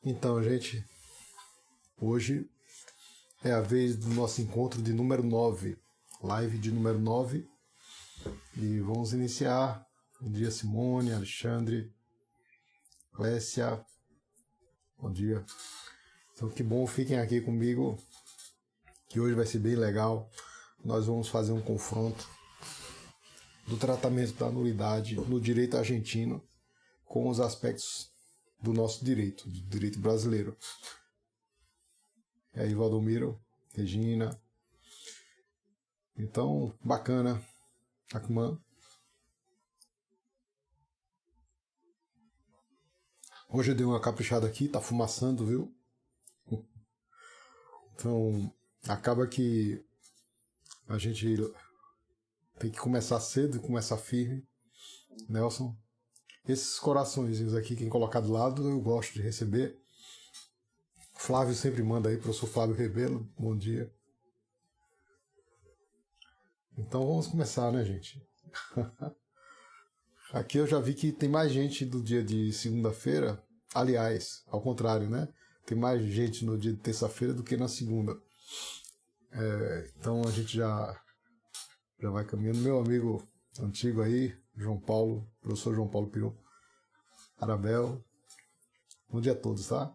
Então, gente, hoje é a vez do nosso encontro de número 9, live de número 9, e vamos iniciar. Bom dia, Simone, Alexandre, Clécia, bom dia. Então, que bom, fiquem aqui comigo, que hoje vai ser bem legal. Nós vamos fazer um confronto do tratamento da nulidade no direito argentino com os aspectos do nosso direito, do direito brasileiro. E aí, Valdomiro, Regina. Então, bacana. Akman. Hoje eu dei uma caprichada aqui, tá fumaçando, viu? Então, acaba que a gente tem que começar cedo e começar firme. Nelson. Esses coraçõezinhos aqui, quem colocar do lado, eu gosto de receber. Flávio sempre manda aí, professor Flávio Rebelo, bom dia. Então vamos começar, né, gente? Aqui eu já vi que tem mais gente do dia de segunda-feira. Aliás, ao contrário, né? Tem mais gente no dia de terça-feira do que na segunda. Então a gente já vai caminhando. Meu amigo antigo aí, João Paulo, professor João Paulo Pio, Arabel. Bom dia a todos, tá?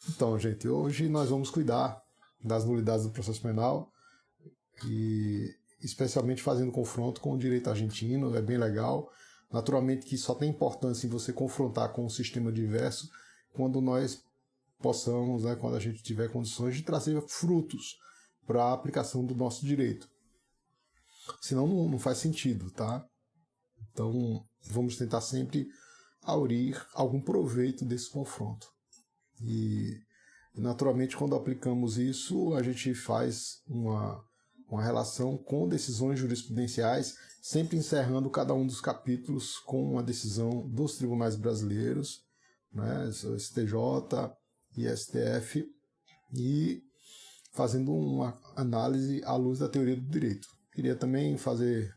Então, gente, hoje nós vamos cuidar das nulidades do processo penal e especialmente fazendo confronto com o direito argentino, é bem legal. Naturalmente que só tem importância em você confrontar com o sistema diverso quando nós possamos, né, quando a gente tiver condições de trazer frutos para a aplicação do nosso direito. Senão não faz sentido, tá? Então vamos tentar sempre aurir algum proveito desse confronto. E naturalmente quando aplicamos isso, a gente faz uma relação com decisões jurisprudenciais, sempre encerrando cada um dos capítulos com uma decisão dos tribunais brasileiros, né, STJ e STF, e fazendo uma análise à luz da teoria do direito. Queria também fazer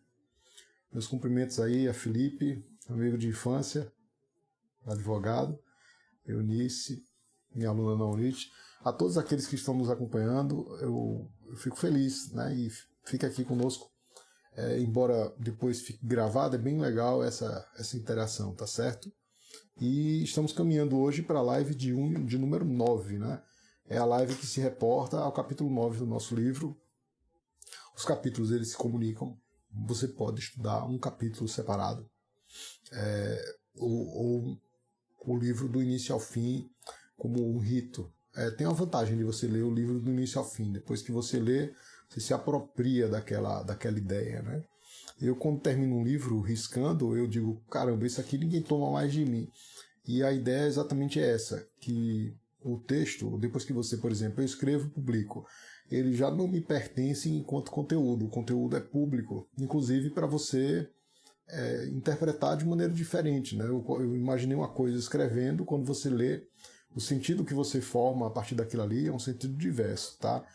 meus cumprimentos aí a Felipe, amigo de infância, advogado, Eunice, minha aluna na UNIT, a todos aqueles que estão nos acompanhando, eu fico feliz, né? E fica aqui conosco, embora depois fique gravado, é bem legal essa interação, tá certo? E estamos caminhando hoje para a live de número 9, né? É a live que se reporta ao capítulo 9 do nosso livro. Os capítulos eles se comunicam, você pode estudar um capítulo separado, ou o livro do início ao fim, como um rito. Tem a vantagem de você ler o livro do início ao fim. Depois que você lê, você se apropria daquela ideia, né? Eu, quando termino um livro riscando, eu digo, caramba, isso aqui ninguém toma mais de mim. E a ideia é exatamente essa, que o texto, depois que você, por exemplo, eu escrevo e publico, ele já não me pertence enquanto conteúdo. O conteúdo é público, inclusive para você interpretar de maneira diferente, né? Eu imaginei uma coisa escrevendo, quando você lê, o sentido que você forma a partir daquilo ali é um sentido diverso, tá?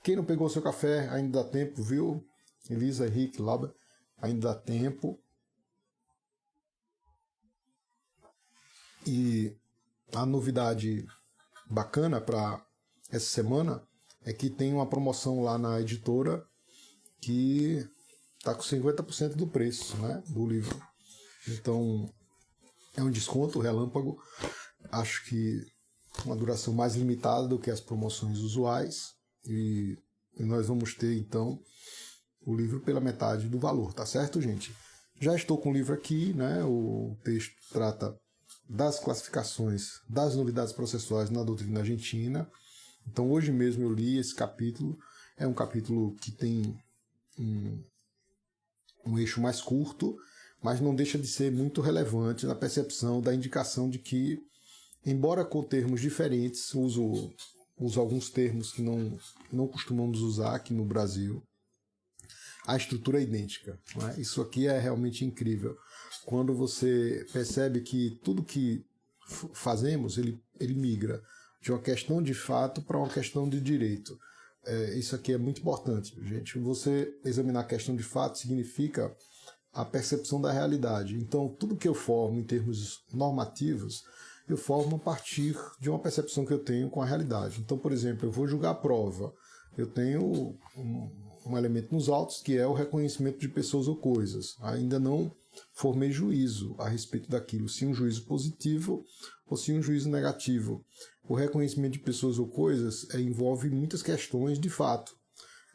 Quem não pegou seu café, ainda dá tempo, viu? Elisa, Henrique, Laba, ainda dá tempo. E a novidade bacana para essa semana é que tem uma promoção lá na editora que está com 50% do preço, né, do livro. Então, é um desconto relâmpago. Acho que uma duração mais limitada do que as promoções usuais. E nós vamos ter, então, o livro pela metade do valor, tá certo, gente? Já estou com o livro aqui, né? O texto trata das classificações das nulidades processuais na doutrina argentina. Então, hoje mesmo eu li esse capítulo. É um capítulo que tem um eixo mais curto, mas não deixa de ser muito relevante na percepção da indicação de que, embora com termos diferentes, uso alguns termos que não costumamos usar aqui no Brasil, a estrutura é idêntica, né? Isso aqui é realmente incrível. Quando você percebe que tudo que fazemos, ele migra de uma questão de fato para uma questão de direito. Isso aqui é muito importante, gente. Você examinar a questão de fato significa a percepção da realidade. Então, tudo que eu formo em termos normativos, eu formo a partir de uma percepção que eu tenho com a realidade. Então, por exemplo, eu vou julgar a prova. Eu tenho um elemento nos autos que é o reconhecimento de pessoas ou coisas. Ainda não formei juízo a respeito daquilo, se um juízo positivo ou se um juízo negativo. O reconhecimento de pessoas ou coisas envolve muitas questões de fato.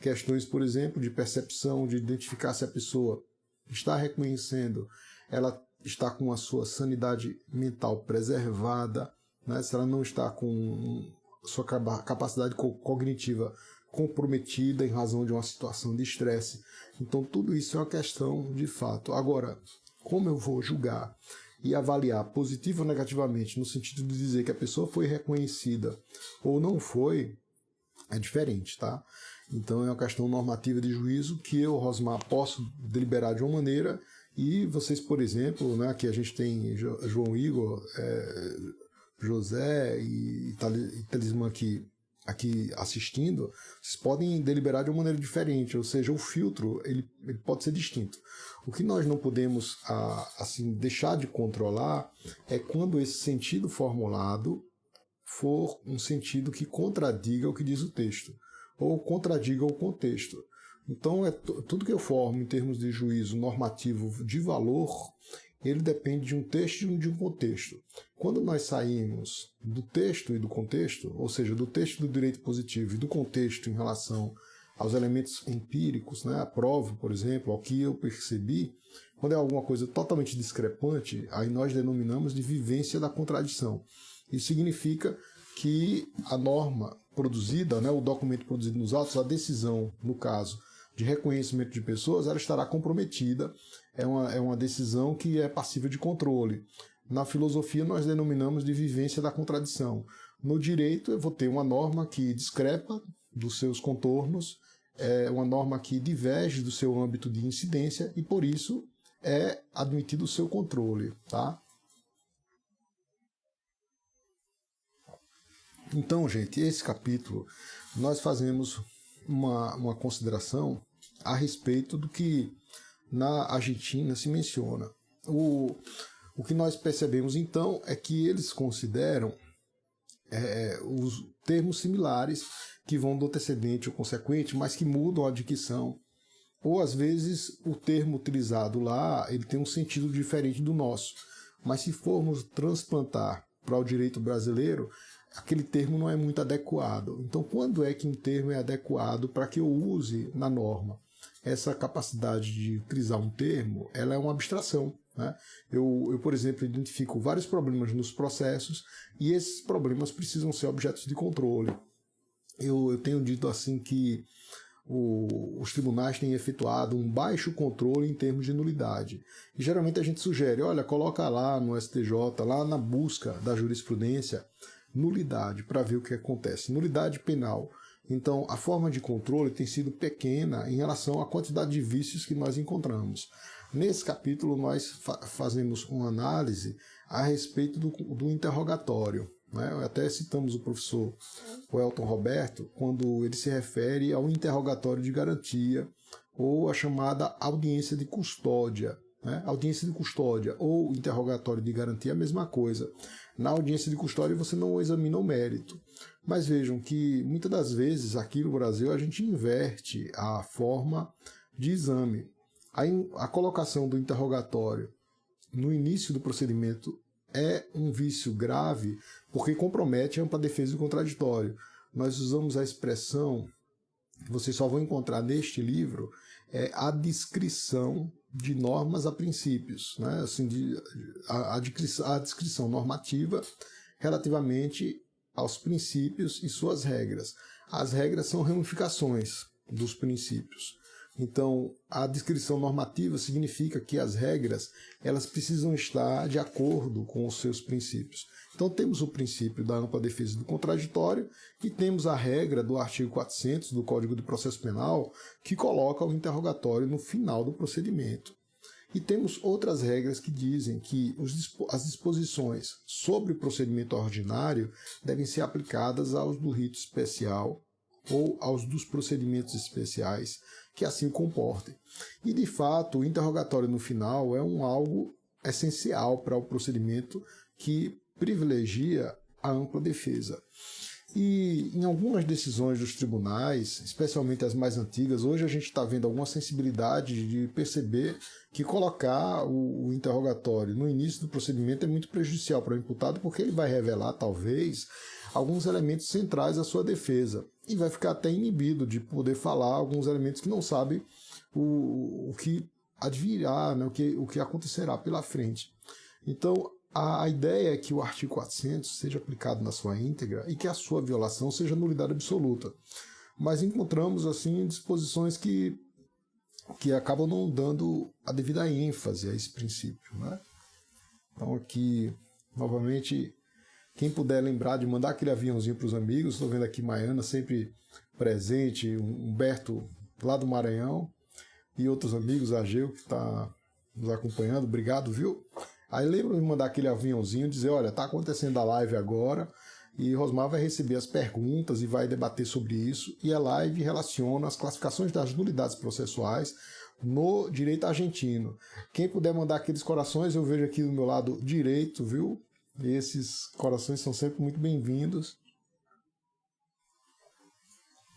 Questões, por exemplo, de percepção, de identificar se a pessoa está reconhecendo, ela está com a sua sanidade mental preservada, né? Se ela não está com sua capacidade cognitiva comprometida em razão de uma situação de estresse. Então, tudo isso é uma questão de fato. Agora, como eu vou julgar e avaliar positivo ou negativamente, no sentido de dizer que a pessoa foi reconhecida ou não foi, é diferente, tá? Então, é uma questão normativa de juízo que eu, Rosmar, posso deliberar de uma maneira e vocês, por exemplo, né, aqui a gente tem João Igor, José e Talismã aqui assistindo, vocês podem deliberar de uma maneira diferente, ou seja, o filtro ele pode ser distinto. O que nós não podemos assim deixar de controlar é quando esse sentido formulado for um sentido que contradiga o que diz o texto, ou contradiga o contexto. Então, tudo que eu formo em termos de juízo normativo de valor, ele depende de um texto e de um contexto. Quando nós saímos do texto e do contexto, ou seja, do texto do direito positivo e do contexto em relação aos elementos empíricos, né, a prova, por exemplo, ao que eu percebi, quando é alguma coisa totalmente discrepante, aí nós denominamos de vivência da contradição. Isso significa que a norma produzida, né, o documento produzido nos autos, a decisão, no caso, de reconhecimento de pessoas, ela estará comprometida, é uma decisão que é passível de controle. Na filosofia, nós denominamos de vivência da contradição. No direito, eu vou ter uma norma que discrepa dos seus contornos, é uma norma que diverge do seu âmbito de incidência e, por isso, é admitido o seu controle, tá? Então, gente, esse capítulo, nós fazemos uma consideração a respeito do que na Argentina se menciona. O que nós percebemos, então, é que eles consideram os termos similares que vão do antecedente ou consequente, mas que mudam a dicção. Ou, às vezes, o termo utilizado lá ele tem um sentido diferente do nosso. Mas se formos transplantar para o direito brasileiro, aquele termo não é muito adequado. Então, quando é que um termo é adequado para que eu use na norma? Essa capacidade de utilizar um termo, ela é uma abstração, né? Eu, por exemplo, identifico vários problemas nos processos e esses problemas precisam ser objetos de controle. Eu tenho dito assim que os tribunais têm efetuado um baixo controle em termos de nulidade. E geralmente a gente sugere, olha, coloca lá no STJ, lá na busca da jurisprudência, nulidade, para ver o que acontece. Nulidade penal. Então, a forma de controle tem sido pequena em relação à quantidade de vícios que nós encontramos. Nesse capítulo, nós fazemos uma análise a respeito do interrogatório, né? Até citamos o professor Elton Roberto quando ele se refere ao interrogatório de garantia ou a chamada audiência de custódia. Né? Audiência de custódia ou interrogatório de garantia é a mesma coisa. Na audiência de custódia você não examina o mérito. Mas vejam que muitas das vezes aqui no Brasil a gente inverte a forma de exame. A colocação do interrogatório no início do procedimento é um vício grave porque compromete a ampla defesa do contraditório. Nós usamos a expressão, vocês só vão encontrar neste livro, a descrição de normas a princípios, né? Assim, a descrição normativa relativamente aos princípios e suas regras. As regras são ramificações dos princípios. Então, a descrição normativa significa que as regras elas precisam estar de acordo com os seus princípios. Então, temos o princípio da ampla defesa do contraditório e temos a regra do artigo 400 do Código de Processo Penal que coloca o interrogatório no final do procedimento. E temos outras regras que dizem que as disposições sobre o procedimento ordinário devem ser aplicadas aos do rito especial ou aos dos procedimentos especiais que assim o comportem. E, de fato, o interrogatório no final é algo essencial para o procedimento que privilegia a ampla defesa. E em algumas decisões dos tribunais, especialmente as mais antigas, hoje a gente está vendo alguma sensibilidade de perceber que colocar o interrogatório no início do procedimento é muito prejudicial para o imputado, porque ele vai revelar, talvez, alguns elementos centrais à sua defesa e vai ficar até inibido de poder falar alguns elementos que não sabe o que advirá, né, o que acontecerá pela frente. Então, a ideia é que o artigo 400 seja aplicado na sua íntegra e que a sua violação seja nulidade absoluta. Mas encontramos, assim, disposições que acabam não dando a devida ênfase a esse princípio, né? Então, aqui, novamente, quem puder lembrar de mandar aquele aviãozinho para os amigos, estou vendo aqui Maiana sempre presente, Humberto lá do Maranhão e outros amigos, Ageu, que está nos acompanhando, obrigado, viu? Aí lembra de mandar aquele aviãozinho, dizer, olha, está acontecendo a live agora e Rosmar vai receber as perguntas e vai debater sobre isso. E a live relaciona as classificações das nulidades processuais no direito argentino. Quem puder mandar aqueles corações, eu vejo aqui do meu lado direito, viu? E esses corações são sempre muito bem-vindos.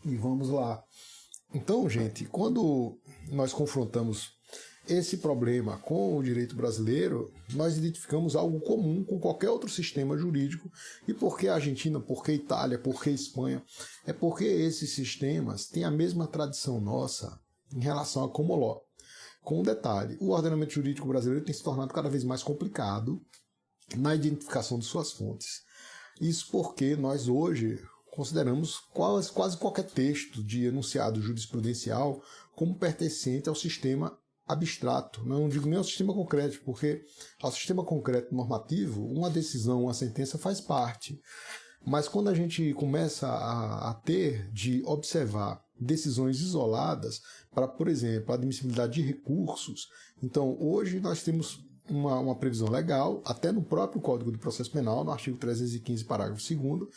E vamos lá. Então, gente, quando nós confrontamos esse problema com o direito brasileiro, nós identificamos algo comum com qualquer outro sistema jurídico. E por que a Argentina, por que a Itália, por que a Espanha? É porque esses sistemas têm a mesma tradição nossa em relação a common law. Com um detalhe, o ordenamento jurídico brasileiro tem se tornado cada vez mais complicado na identificação de suas fontes. Isso porque nós hoje consideramos quase qualquer texto de enunciado jurisprudencial como pertencente ao sistema abstrato, não digo nem ao sistema concreto, porque ao sistema concreto normativo, uma decisão, uma sentença faz parte. Mas quando a gente começa a ter de observar decisões isoladas para, por exemplo, a admissibilidade de recursos, então hoje nós temos uma previsão legal, até no próprio Código do Processo Penal, no artigo 315, parágrafo 2º,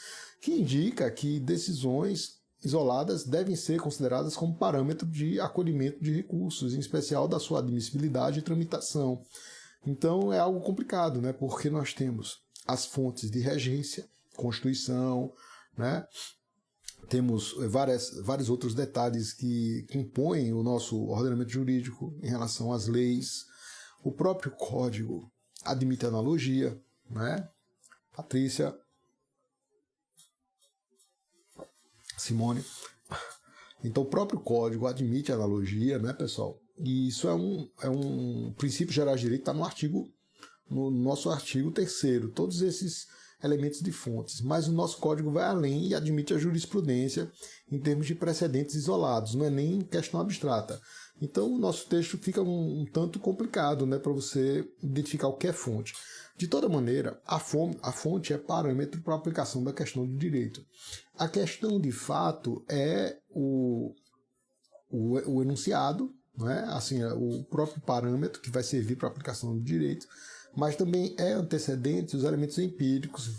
que indica que decisões isoladas devem ser consideradas como parâmetro de acolhimento de recursos, em especial da sua admissibilidade e tramitação. Então é algo complicado, né? Porque nós temos as fontes de regência, Constituição, né? Temos vários outros detalhes que compõem o nosso ordenamento jurídico em relação às leis. O próprio Código admite analogia, né? Patrícia, Simone. Então o próprio código admite analogia, né, pessoal? E isso é um princípio geral de direito, está no nosso artigo 3º, todos esses elementos de fontes. Mas o nosso código vai além e admite a jurisprudência em termos de precedentes isolados, não é nem questão abstrata. Então o nosso texto fica um tanto complicado, né, para você identificar o que é fonte. De toda maneira, a fonte é parâmetro para a aplicação da questão do direito. A questão, de fato, é o enunciado, né? Assim, o próprio parâmetro que vai servir para a aplicação do direito, mas também é antecedente os elementos empíricos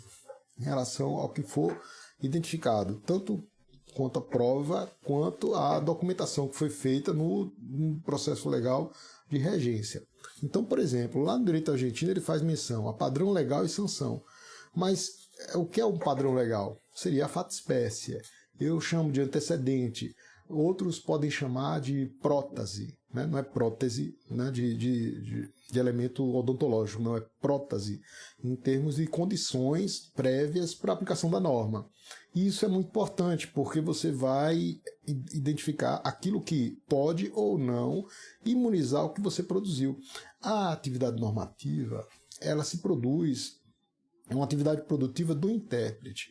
em relação ao que for identificado, tanto quanto a prova, quanto a documentação que foi feita no processo legal de regência. Então, por exemplo, lá no direito argentino ele faz menção a padrão legal e sanção. Mas o que é um padrão legal? Seria a fato-espécie. Eu chamo de antecedente. Outros podem chamar de prótase. Né? Não é prótese, né? de elemento odontológico, não é prótase, em termos de condições prévias para a aplicação da norma. E isso é muito importante, porque você vai identificar aquilo que pode ou não imunizar o que você produziu. A atividade normativa, ela se produz, é uma atividade produtiva do intérprete,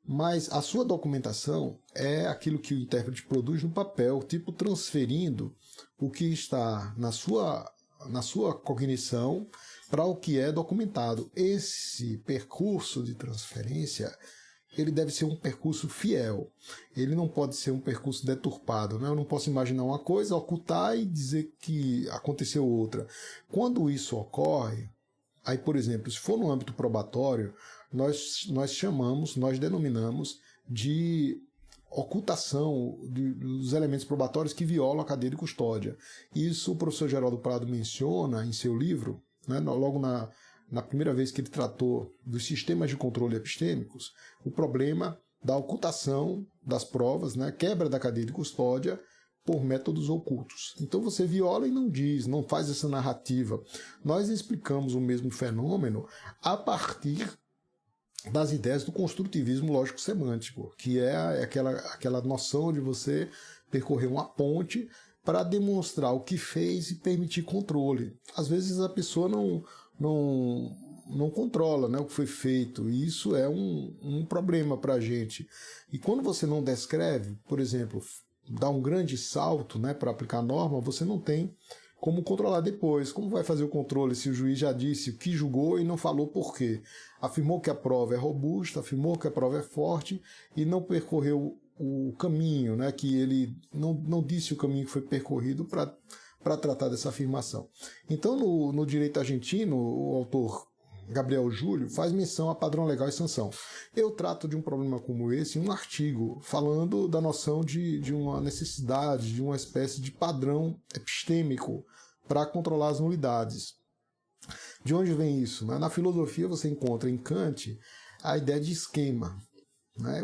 mas a sua documentação é aquilo que o intérprete produz no papel, tipo transferindo o que está na sua cognição para o que é documentado. Esse percurso de transferência, ele deve ser um percurso fiel. Ele não pode ser um percurso deturpado, né? Eu não posso imaginar uma coisa, ocultar e dizer que aconteceu outra. Quando isso ocorre, aí, por exemplo, se for no âmbito probatório, nós denominamos de ocultação dos elementos probatórios que violam a cadeia de custódia. Isso o professor Geraldo Prado menciona em seu livro, né, logo na primeira vez que ele tratou dos sistemas de controle epistêmicos, o problema da ocultação das provas, né, quebra da cadeia de custódia por métodos ocultos. Então você viola e não diz, não faz essa narrativa. Nós explicamos o mesmo fenômeno a partir das ideias do construtivismo lógico-semântico, que é aquela noção de você percorrer uma ponte para demonstrar o que fez e permitir controle. Às vezes a pessoa não controla, né, o que foi feito, e isso é um problema para a gente. E quando você não descreve, por exemplo, dá um grande salto, né, para aplicar a norma, você não tem como controlar depois. Como vai fazer o controle se o juiz já disse o que julgou e não falou por quê? Afirmou que a prova é robusta, afirmou que a prova é forte e não percorreu o caminho, né, que ele não disse o caminho que foi percorrido para tratar dessa afirmação. Então, no direito argentino, o autor Gabriel Júlio faz menção a padrão legal e sanção. Eu trato de um problema como esse em um artigo falando da noção de uma necessidade, de uma espécie de padrão epistêmico para controlar as nulidades. De onde vem isso? Na filosofia você encontra em Kant a ideia de esquema.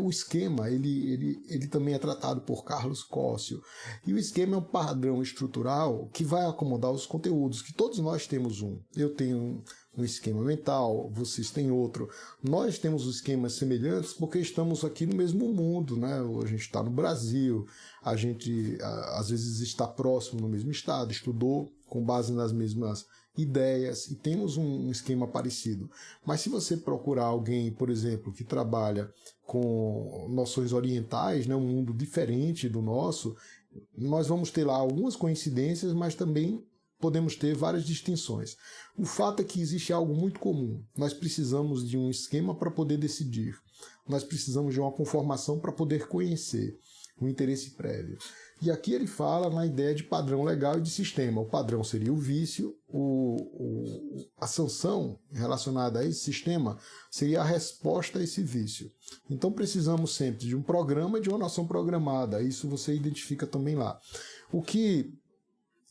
O esquema ele também é tratado por Carlos Cossio. E o esquema é um padrão estrutural que vai acomodar os conteúdos, que todos nós temos um. Eu tenho um esquema mental, vocês têm outro. Nós temos esquemas semelhantes porque estamos aqui no mesmo mundo, né? A gente está no Brasil, a gente às vezes está próximo no mesmo estado, estudou com base nas mesmas ideias e temos um esquema parecido. Mas se você procurar alguém, por exemplo, que trabalha com noções orientais, né, um mundo diferente do nosso, nós vamos ter lá algumas coincidências, mas também podemos ter várias distinções. O fato é que existe algo muito comum. Nós precisamos de um esquema para poder decidir. Nós precisamos de uma conformação para poder conhecer, um interesse prévio. E aqui ele fala na ideia de padrão legal e de sistema. O padrão seria o vício, a sanção relacionada a esse sistema seria a resposta a esse vício. Então precisamos sempre de um programa e de uma noção programada. Isso você identifica também lá. O que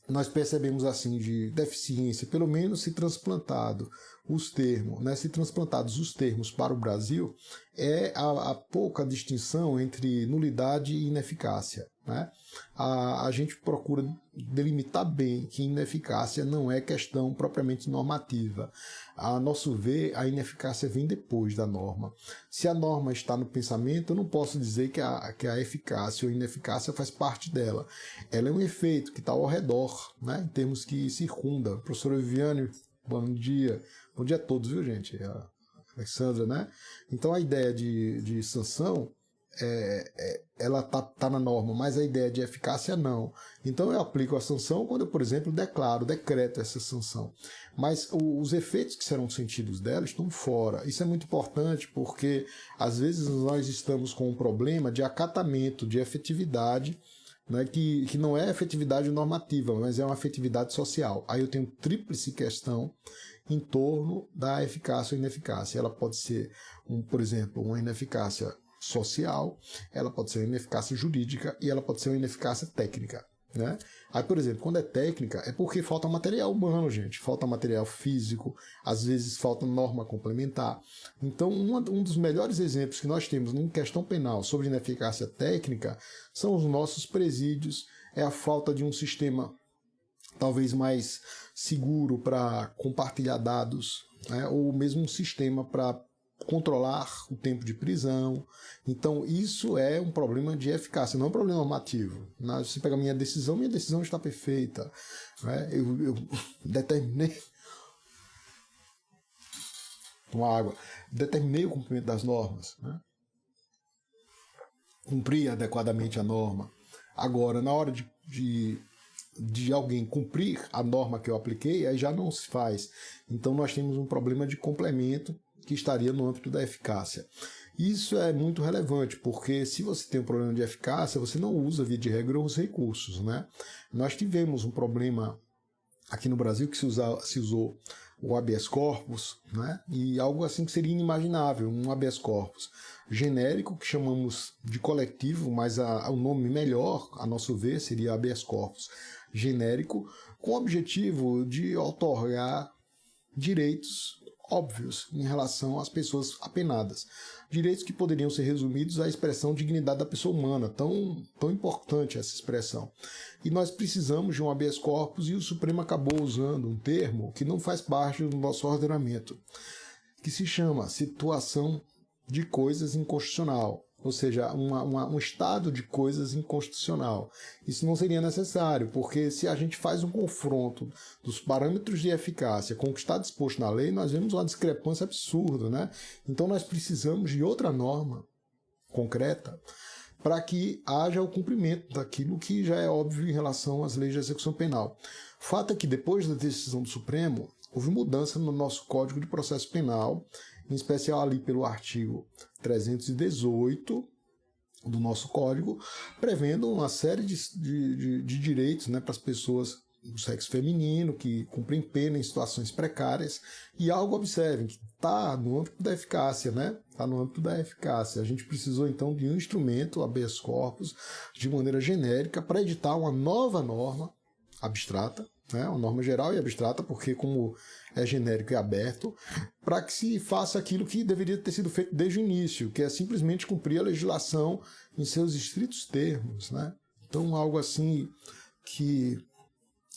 nós percebemos assim de deficiência, pelo menos se transplantado os termos, né, se transplantados os termos para o Brasil, é a pouca distinção entre nulidade e ineficácia. Né? A gente procura delimitar bem que ineficácia não é questão propriamente normativa. A nosso ver, a ineficácia vem depois da norma. Se a norma está no pensamento, eu não posso dizer que a eficácia ou ineficácia faz parte dela. Ela é um efeito que está ao redor, né, em termos que circunda. Professora Viviane, bom dia. Bom dia a todos, viu, gente? A Alexandra, né? Então a ideia de sanção ela tá na norma, mas a ideia de eficácia não. Então eu aplico a sanção quando eu, por exemplo, decreto essa sanção. Mas os efeitos que serão sentidos dela estão fora. Isso é muito importante porque às vezes nós estamos com um problema de acatamento, de efetividade, né, que não é efetividade normativa, mas é uma efetividade social. Aí eu tenho tríplice questão em torno da eficácia ou ineficácia. Ela pode ser, por exemplo, uma ineficácia social, ela pode ser uma ineficácia jurídica e ela pode ser uma ineficácia técnica. Né? Aí, por exemplo, quando é técnica, é porque falta material humano, gente, falta material físico, às vezes falta norma complementar. Então, um dos melhores exemplos que nós temos em questão penal sobre ineficácia técnica são os nossos presídios, é a falta de um sistema talvez mais seguro para compartilhar dados, né? Ou mesmo um sistema para controlar o tempo de prisão. Então isso é um problema de eficácia, não é um problema normativo. Você pega a minha decisão está perfeita. Né? Eu determinei uma água, determinei o cumprimento das normas, né? Cumpri adequadamente a norma. Agora, na hora de alguém cumprir a norma que eu apliquei, aí já não se faz. Então nós temos um problema de complemento que estaria no âmbito da eficácia. Isso é muito relevante, porque se você tem um problema de eficácia, você não usa, via de regra, os recursos. Né? Nós tivemos um problema aqui no Brasil que se usou o habeas corpus, né? E algo assim que seria inimaginável, um habeas corpus genérico, que chamamos de coletivo, mas o nome melhor, a nosso ver, seria habeas corpus genérico, com o objetivo de outorgar direitos óbvios em relação às pessoas apenadas. Direitos que poderiam ser resumidos à expressão dignidade da pessoa humana, tão importante essa expressão. E nós precisamos de um habeas corpus, e o Supremo acabou usando um termo que não faz parte do nosso ordenamento, que se chama situação de coisas inconstitucional, ou seja, um estado de coisas inconstitucional. Isso não seria necessário, porque se a gente faz um confronto dos parâmetros de eficácia com o que está disposto na lei, nós vemos uma discrepância absurda, né? Então nós precisamos de outra norma concreta para que haja o cumprimento daquilo que já é óbvio em relação às leis de execução penal. O fato é que depois da decisão do Supremo, houve mudança no nosso Código de Processo Penal, em especial ali pelo artigo 318 do nosso Código, prevendo uma série de direitos, né, para as pessoas do sexo feminino que cumprem pena em situações precárias, e algo, observem, que está no âmbito da eficácia, né? Está no âmbito da eficácia. A gente precisou, então, de um instrumento, habeas corpus, de maneira genérica, para editar uma nova norma abstrata, né? Uma norma geral e abstrata, porque como é genérico e aberto, para que se faça aquilo que deveria ter sido feito desde o início, que é simplesmente cumprir a legislação em seus estritos termos, né? Então, algo assim que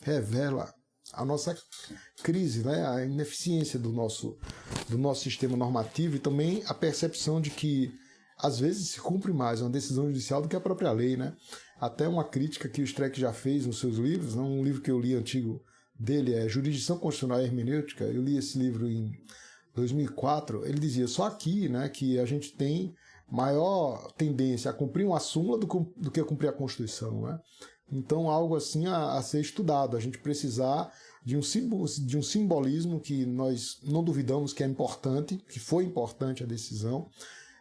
revela a nossa crise, né? A ineficiência do nosso sistema normativo, e também a percepção de que às vezes se cumpre mais uma decisão judicial do que a própria lei, né? Até uma crítica que o Streck já fez nos seus livros, né? Um livro que eu li antigo dele é Jurisdição Constitucional e Hermenêutica. Eu li esse livro em 2004. Ele dizia só aqui, né, que a gente tem maior tendência a cumprir uma súmula do que a cumprir a Constituição, né? Então, algo assim a ser estudado. A gente precisar de um simbolismo que nós não duvidamos que é importante, que foi importante a decisão.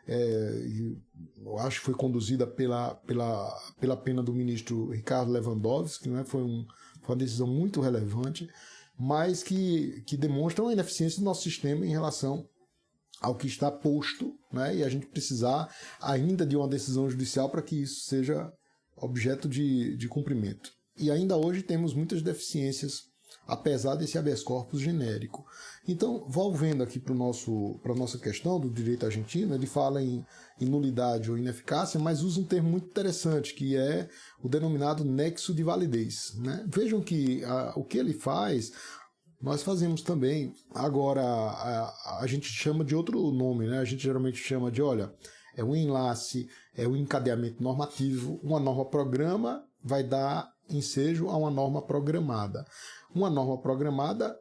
Eu acho que foi conduzida pela pena do ministro Ricardo Lewandowski, né? Foi uma decisão muito relevante, mas que demonstra uma ineficiência do nosso sistema em relação ao que está posto, né? E a gente precisar ainda de uma decisão judicial para que isso seja objeto de cumprimento. E ainda hoje temos muitas deficiências, apesar desse habeas corpus genérico. Então, voltando aqui para a nossa questão do direito argentino, ele fala em nulidade ou ineficácia, mas usa um termo muito interessante, que é o denominado nexo de validez, né? Vejam que o que ele faz, nós fazemos também. Agora, a gente chama de outro nome, né? A gente geralmente chama de, olha, é um enlace, é um encadeamento normativo. Uma norma programa vai dar ensejo a uma norma programada. Uma norma programada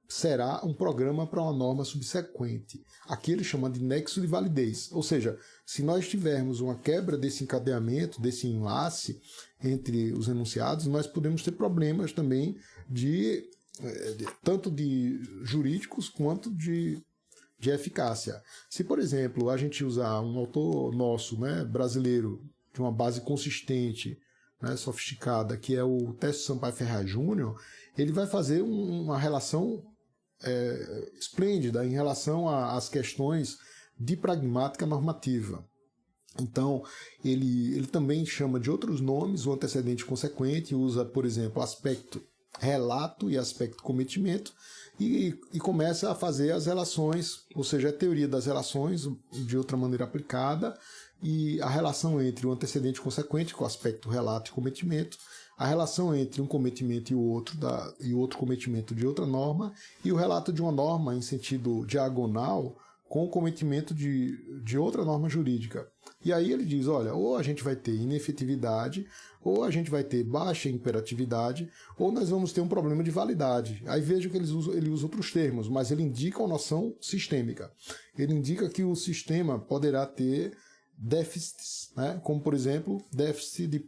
será um programa para uma norma subsequente. Aqui ele chama de nexo de validez. Ou seja, se nós tivermos uma quebra desse encadeamento, desse enlace entre os enunciados, nós podemos ter problemas também tanto de jurídicos quanto de eficácia. Se, por exemplo, a gente usar um autor nosso, né, brasileiro, de uma base consistente, né, sofisticada, que é o Técio Sampaio Ferraz Júnior, ele vai fazer uma relação esplêndida em relação às questões de pragmática normativa. Então, ele também chama de outros nomes o antecedente consequente, usa, por exemplo, aspecto relato e aspecto cometimento, e começa a fazer as relações, ou seja, a teoria das relações de outra maneira aplicada, e a relação entre o antecedente consequente, com o aspecto relato e cometimento, a relação entre um cometimento e outro cometimento de outra norma, e o relato de uma norma em sentido diagonal com o cometimento de outra norma jurídica. E aí ele diz, olha, ou a gente vai ter inefetividade, ou a gente vai ter baixa imperatividade, ou nós vamos ter um problema de validade. Aí veja que ele usa outros termos, mas ele indica uma noção sistêmica. Ele indica que o sistema poderá ter déficits, né? Como, por exemplo, déficit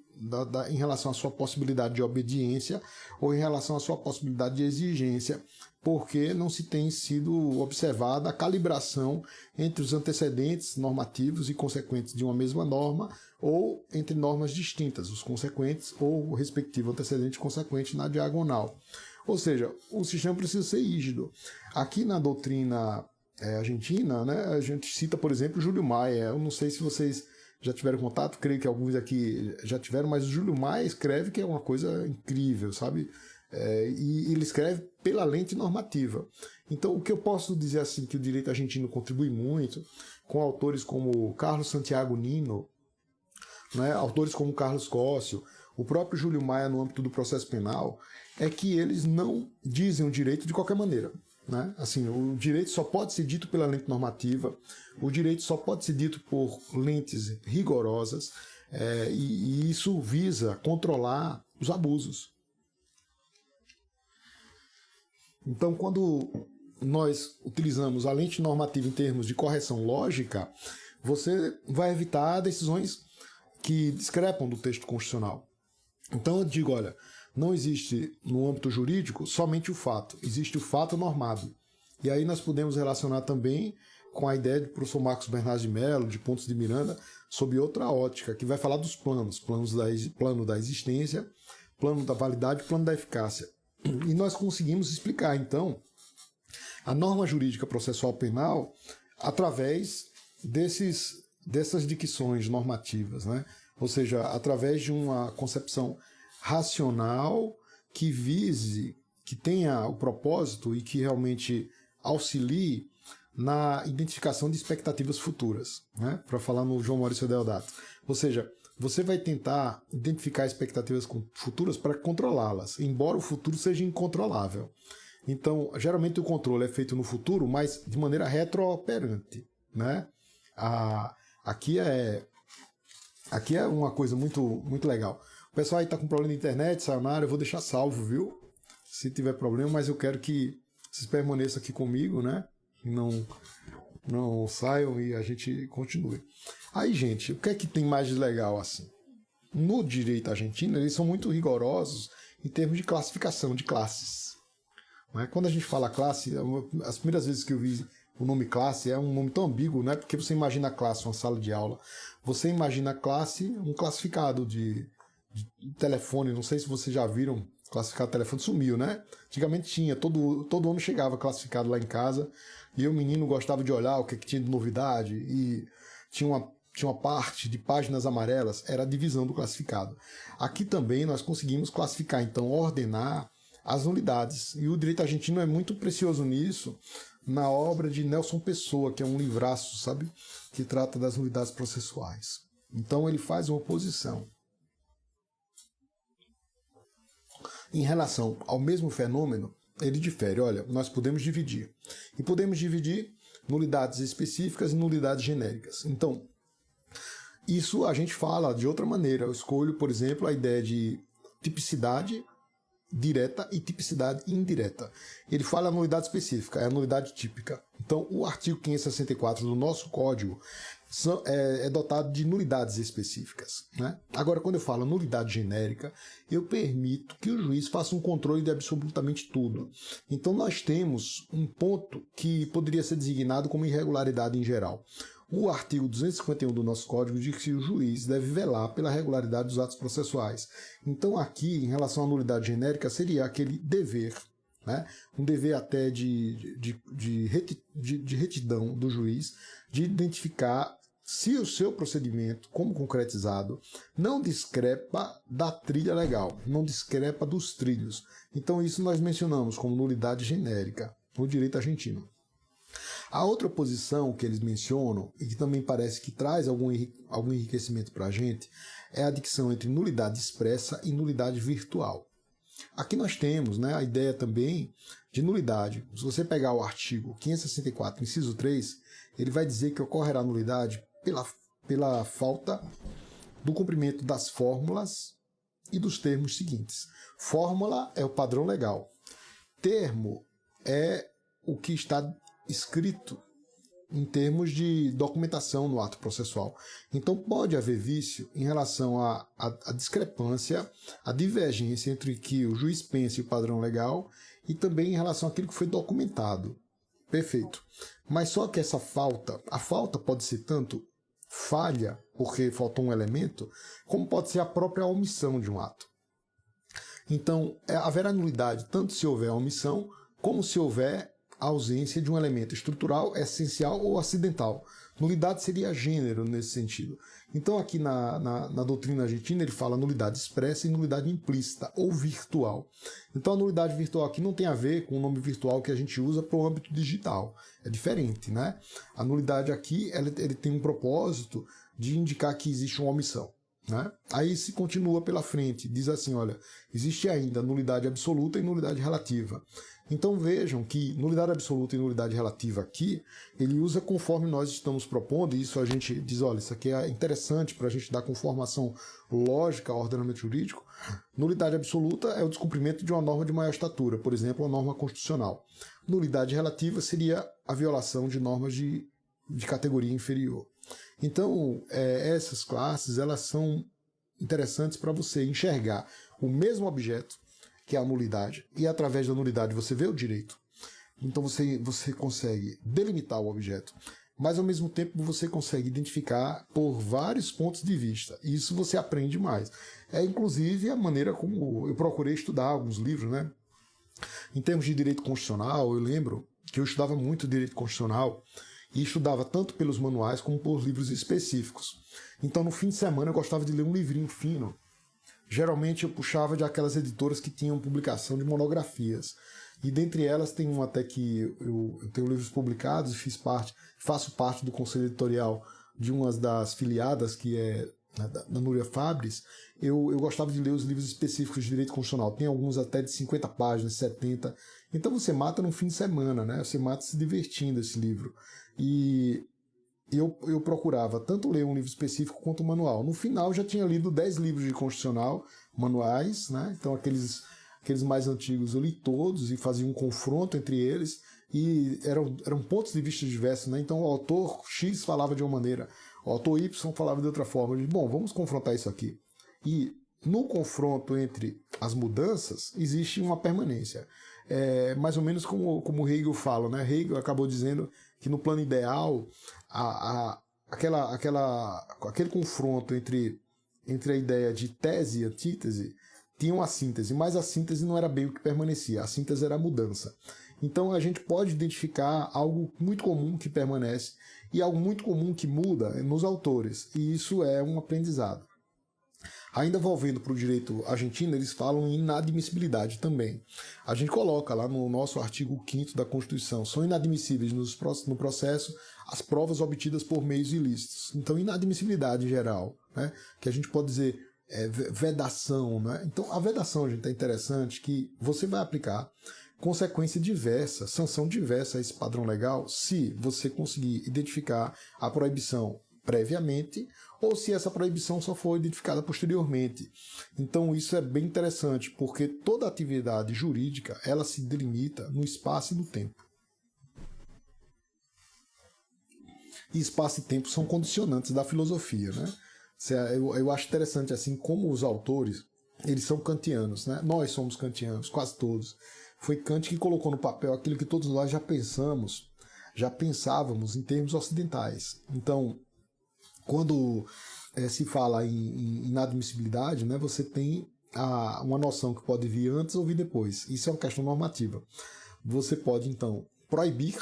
em relação à sua possibilidade de obediência ou em relação à sua possibilidade de exigência, porque não se tem sido observada a calibração entre os antecedentes normativos e consequentes de uma mesma norma ou entre normas distintas, os consequentes ou o respectivo antecedente e consequente na diagonal. Ou seja, o sistema precisa ser rígido. Aqui na doutrina argentina, né, a gente cita, por exemplo, Júlio Maia. Eu não sei se vocês já tiveram contato, creio que alguns aqui já tiveram, mas o Júlio Maia escreve que é uma coisa incrível, sabe? E ele escreve pela lente normativa. Então, o que eu posso dizer assim, que o direito argentino contribui muito, com autores como Carlos Santiago Nino, né, autores como Carlos Cóssio, o próprio Júlio Maia no âmbito do processo penal, é que eles não dizem o direito de qualquer maneira. Né? Assim, o direito só pode ser dito pela lente normativa, o direito só pode ser dito por lentes rigorosas, e isso visa controlar os abusos. Então, quando nós utilizamos a lente normativa em termos de correção lógica, você vai evitar decisões que discrepam do texto constitucional. Então eu digo, olha, não existe no âmbito jurídico somente o fato, existe o fato normado. E aí nós podemos relacionar também com a ideia do professor Marcos Bernardes de Mello, de Pontes de Miranda, sob outra ótica, que vai falar dos plano da existência, plano da validade e plano da eficácia. E nós conseguimos explicar, então, a norma jurídica processual penal através dessas dicções normativas, né? Ou seja, através de uma concepção racional que vise, que tenha o propósito e que realmente auxilie na identificação de expectativas futuras, né? Para falar no João Maurício Deodato. Ou seja, você vai tentar identificar expectativas futuras para controlá-las, embora o futuro seja incontrolável. Então, geralmente o controle é feito no futuro, mas de maneira retrooperante, né? Aqui é uma coisa muito, muito legal. O pessoal aí está com problema de internet, sayonara, eu vou deixar salvo, viu? Se tiver problema, mas eu quero que vocês permaneçam aqui comigo, né? Não saiam e a gente continue. Aí, gente, o que é que tem mais de legal assim? No direito argentino, eles são muito rigorosos em termos de classificação de classes. Quando a gente fala classe, as primeiras vezes que eu vi o nome classe é um nome tão ambíguo, né? Porque você imagina a classe, uma sala de aula. Você imagina a classe, um classificado de telefone. Não sei se vocês já viram classificado de telefone, sumiu, né? Antigamente tinha, todo ano chegava classificado lá em casa. E eu, menino, gostava de olhar o que tinha de novidade. E tinha uma parte de páginas amarelas, era a divisão do classificado. Aqui também nós conseguimos classificar, então, ordenar as nulidades. E o direito argentino é muito precioso nisso, na obra de Nelson Pessoa, que é um livraço, sabe? Que trata das nulidades processuais. Então ele faz uma oposição. Em relação ao mesmo fenômeno, ele difere. Olha, nós podemos dividir. E podemos dividir nulidades específicas e nulidades genéricas. Então, isso a gente fala de outra maneira. Eu escolho, por exemplo, a ideia de tipicidade direta e tipicidade indireta. Ele fala a nulidade específica, é a nulidade típica. Então, o artigo 564 do nosso Código é dotado de nulidades específicas, né? Agora, quando eu falo nulidade genérica, eu permito que o juiz faça um controle de absolutamente tudo. Então, nós temos um ponto que poderia ser designado como irregularidade em geral. O artigo 251 do nosso Código diz que o juiz deve velar pela regularidade dos atos processuais. Então, aqui, em relação à nulidade genérica, seria aquele dever, né? Um dever até de retidão do juiz, de identificar se o seu procedimento, como concretizado, não discrepa da trilha legal, não discrepa dos trilhos. Então, isso nós mencionamos como nulidade genérica no direito argentino. A outra posição que eles mencionam, e que também parece que traz algum enriquecimento para a gente, é a dicção entre nulidade expressa e nulidade virtual. Aqui nós temos, né, a ideia também de nulidade. Se você pegar o artigo 564, inciso 3, ele vai dizer que ocorrerá nulidade pela falta do cumprimento das fórmulas e dos termos seguintes. Fórmula é o padrão legal. Termo é o que está escrito em termos de documentação no ato processual. Então pode haver vício em relação à discrepância, à divergência entre o que o juiz pensa e o padrão legal, e também em relação àquilo que foi documentado. Perfeito. Mas só que a falta pode ser tanto falha, porque faltou um elemento, como pode ser a própria omissão de um ato. Então, haverá nulidade tanto se houver omissão, como se houver a ausência de um elemento estrutural, essencial ou acidental. Nulidade seria gênero nesse sentido. Então aqui na doutrina argentina ele fala nulidade expressa e nulidade implícita ou virtual. Então a nulidade virtual aqui não tem a ver com o nome virtual que a gente usa para o âmbito digital. É diferente, né? A nulidade aqui ele tem um propósito de indicar que existe uma omissão. Né? Aí se continua pela frente, diz assim, olha, existe ainda nulidade absoluta e nulidade relativa. Então vejam que nulidade absoluta e nulidade relativa aqui, ele usa conforme nós estamos propondo, e isso a gente diz, olha, isso aqui é interessante para a gente dar conformação lógica ao ordenamento jurídico. Nulidade absoluta é o descumprimento de uma norma de maior estatura, por exemplo, uma norma constitucional. Nulidade relativa seria a violação de normas de categoria inferior. Então, essas classes, elas são interessantes para você enxergar o mesmo objeto, que é a nulidade, e através da nulidade você vê o direito. Então você consegue delimitar o objeto, mas ao mesmo tempo você consegue identificar por vários pontos de vista. E isso você aprende mais. É inclusive a maneira como eu procurei estudar alguns livros, né? Em termos de direito constitucional, eu lembro que eu estudava muito direito constitucional e estudava tanto pelos manuais como por livros específicos. Então no fim de semana eu gostava de ler um livrinho fino. Geralmente eu puxava de aquelas editoras que tinham publicação de monografias. E dentre elas tem uma até que eu tenho livros publicados e faço parte do conselho editorial de uma das filiadas, que é da Núria Fabres. Eu gostava de ler os livros específicos de direito constitucional. Tem alguns até de 50 páginas, 70. Então você mata num fim de semana, né? Você mata se divertindo esse livro. E eu procurava tanto ler um livro específico quanto um manual. No final, já tinha lido 10 livros de constitucional, manuais, né? Então aqueles mais antigos eu li todos e fazia um confronto entre eles, e eram pontos de vista diversos, né? Então o autor X falava de uma maneira, o autor Y falava de outra forma. Eu disse, bom, vamos confrontar isso aqui. E no confronto entre as mudanças, existe uma permanência. Mais ou menos como Hegel fala, né? Hegel acabou dizendo que no plano ideal, aquele confronto entre a ideia de tese e antítese tinha uma síntese, mas a síntese não era bem o que permanecia, a síntese era a mudança. Então a gente pode identificar algo muito comum que permanece e algo muito comum que muda nos autores, e isso é um aprendizado. Ainda volvendo para o direito argentino, eles falam em inadmissibilidade também. A gente coloca lá no nosso artigo 5º da Constituição, são inadmissíveis no processo as provas obtidas por meios ilícitos. Então, inadmissibilidade em geral, né? Que a gente pode dizer vedação. Né? Então, a vedação, gente, é interessante que você vai aplicar consequência diversa, sanção diversa a esse padrão legal, se você conseguir identificar a proibição previamente, ou se essa proibição só for identificada posteriormente. Então isso é bem interessante, porque toda atividade jurídica ela se delimita no espaço e no tempo. E espaço e tempo são condicionantes da filosofia, né? Eu acho interessante assim como os autores, eles são kantianos, né? Nós somos kantianos, quase todos. Foi Kant que colocou no papel aquilo que todos nós já pensávamos em termos ocidentais. Então, quando se fala em inadmissibilidade, né, você tem uma noção que pode vir antes ou vir depois. Isso é uma questão normativa. Você pode, então, proibir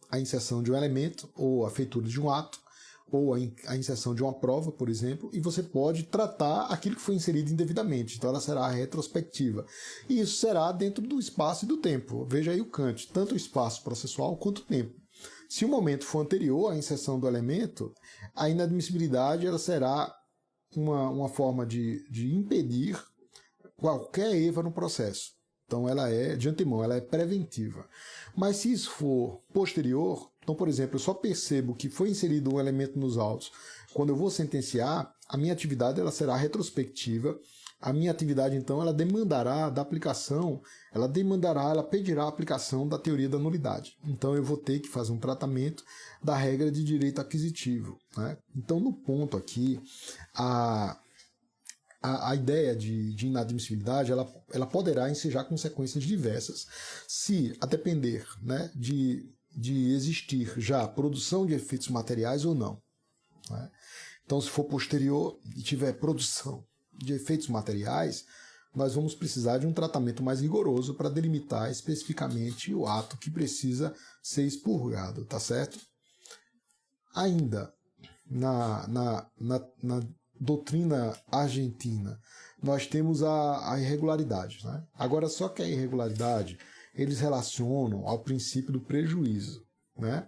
a inserção de um elemento ou a feitura de um ato, ou a inserção de uma prova, por exemplo, e você pode tratar aquilo que foi inserido indevidamente. Então ela será retrospectiva. E isso será dentro do espaço e do tempo. Veja aí o Kant, tanto o espaço processual quanto o tempo. Se o momento for anterior à inserção do elemento, a inadmissibilidade ela será uma forma de impedir qualquer EVA no processo. Então ela é, de antemão, ela é preventiva. Mas se isso for posterior, então, por exemplo, eu só percebo que foi inserido um elemento nos autos quando eu vou sentenciar, a minha atividade ela será retrospectiva. A minha atividade, então, ela demandará da aplicação, ela pedirá a aplicação da teoria da nulidade. Então, eu vou ter que fazer um tratamento da regra de direito aquisitivo. Né? Então, no ponto aqui, a ideia de inadmissibilidade ela poderá ensejar consequências diversas. Se, a depender, né, de existir já produção de efeitos materiais ou não. Né? Então, se for posterior e tiver produção de efeitos materiais, nós vamos precisar de um tratamento mais rigoroso para delimitar especificamente o ato que precisa ser expurgado, tá certo? ainda na doutrina argentina, nós temos a irregularidade, né? Agora, só que a irregularidade, eles relacionam ao princípio do prejuízo, né?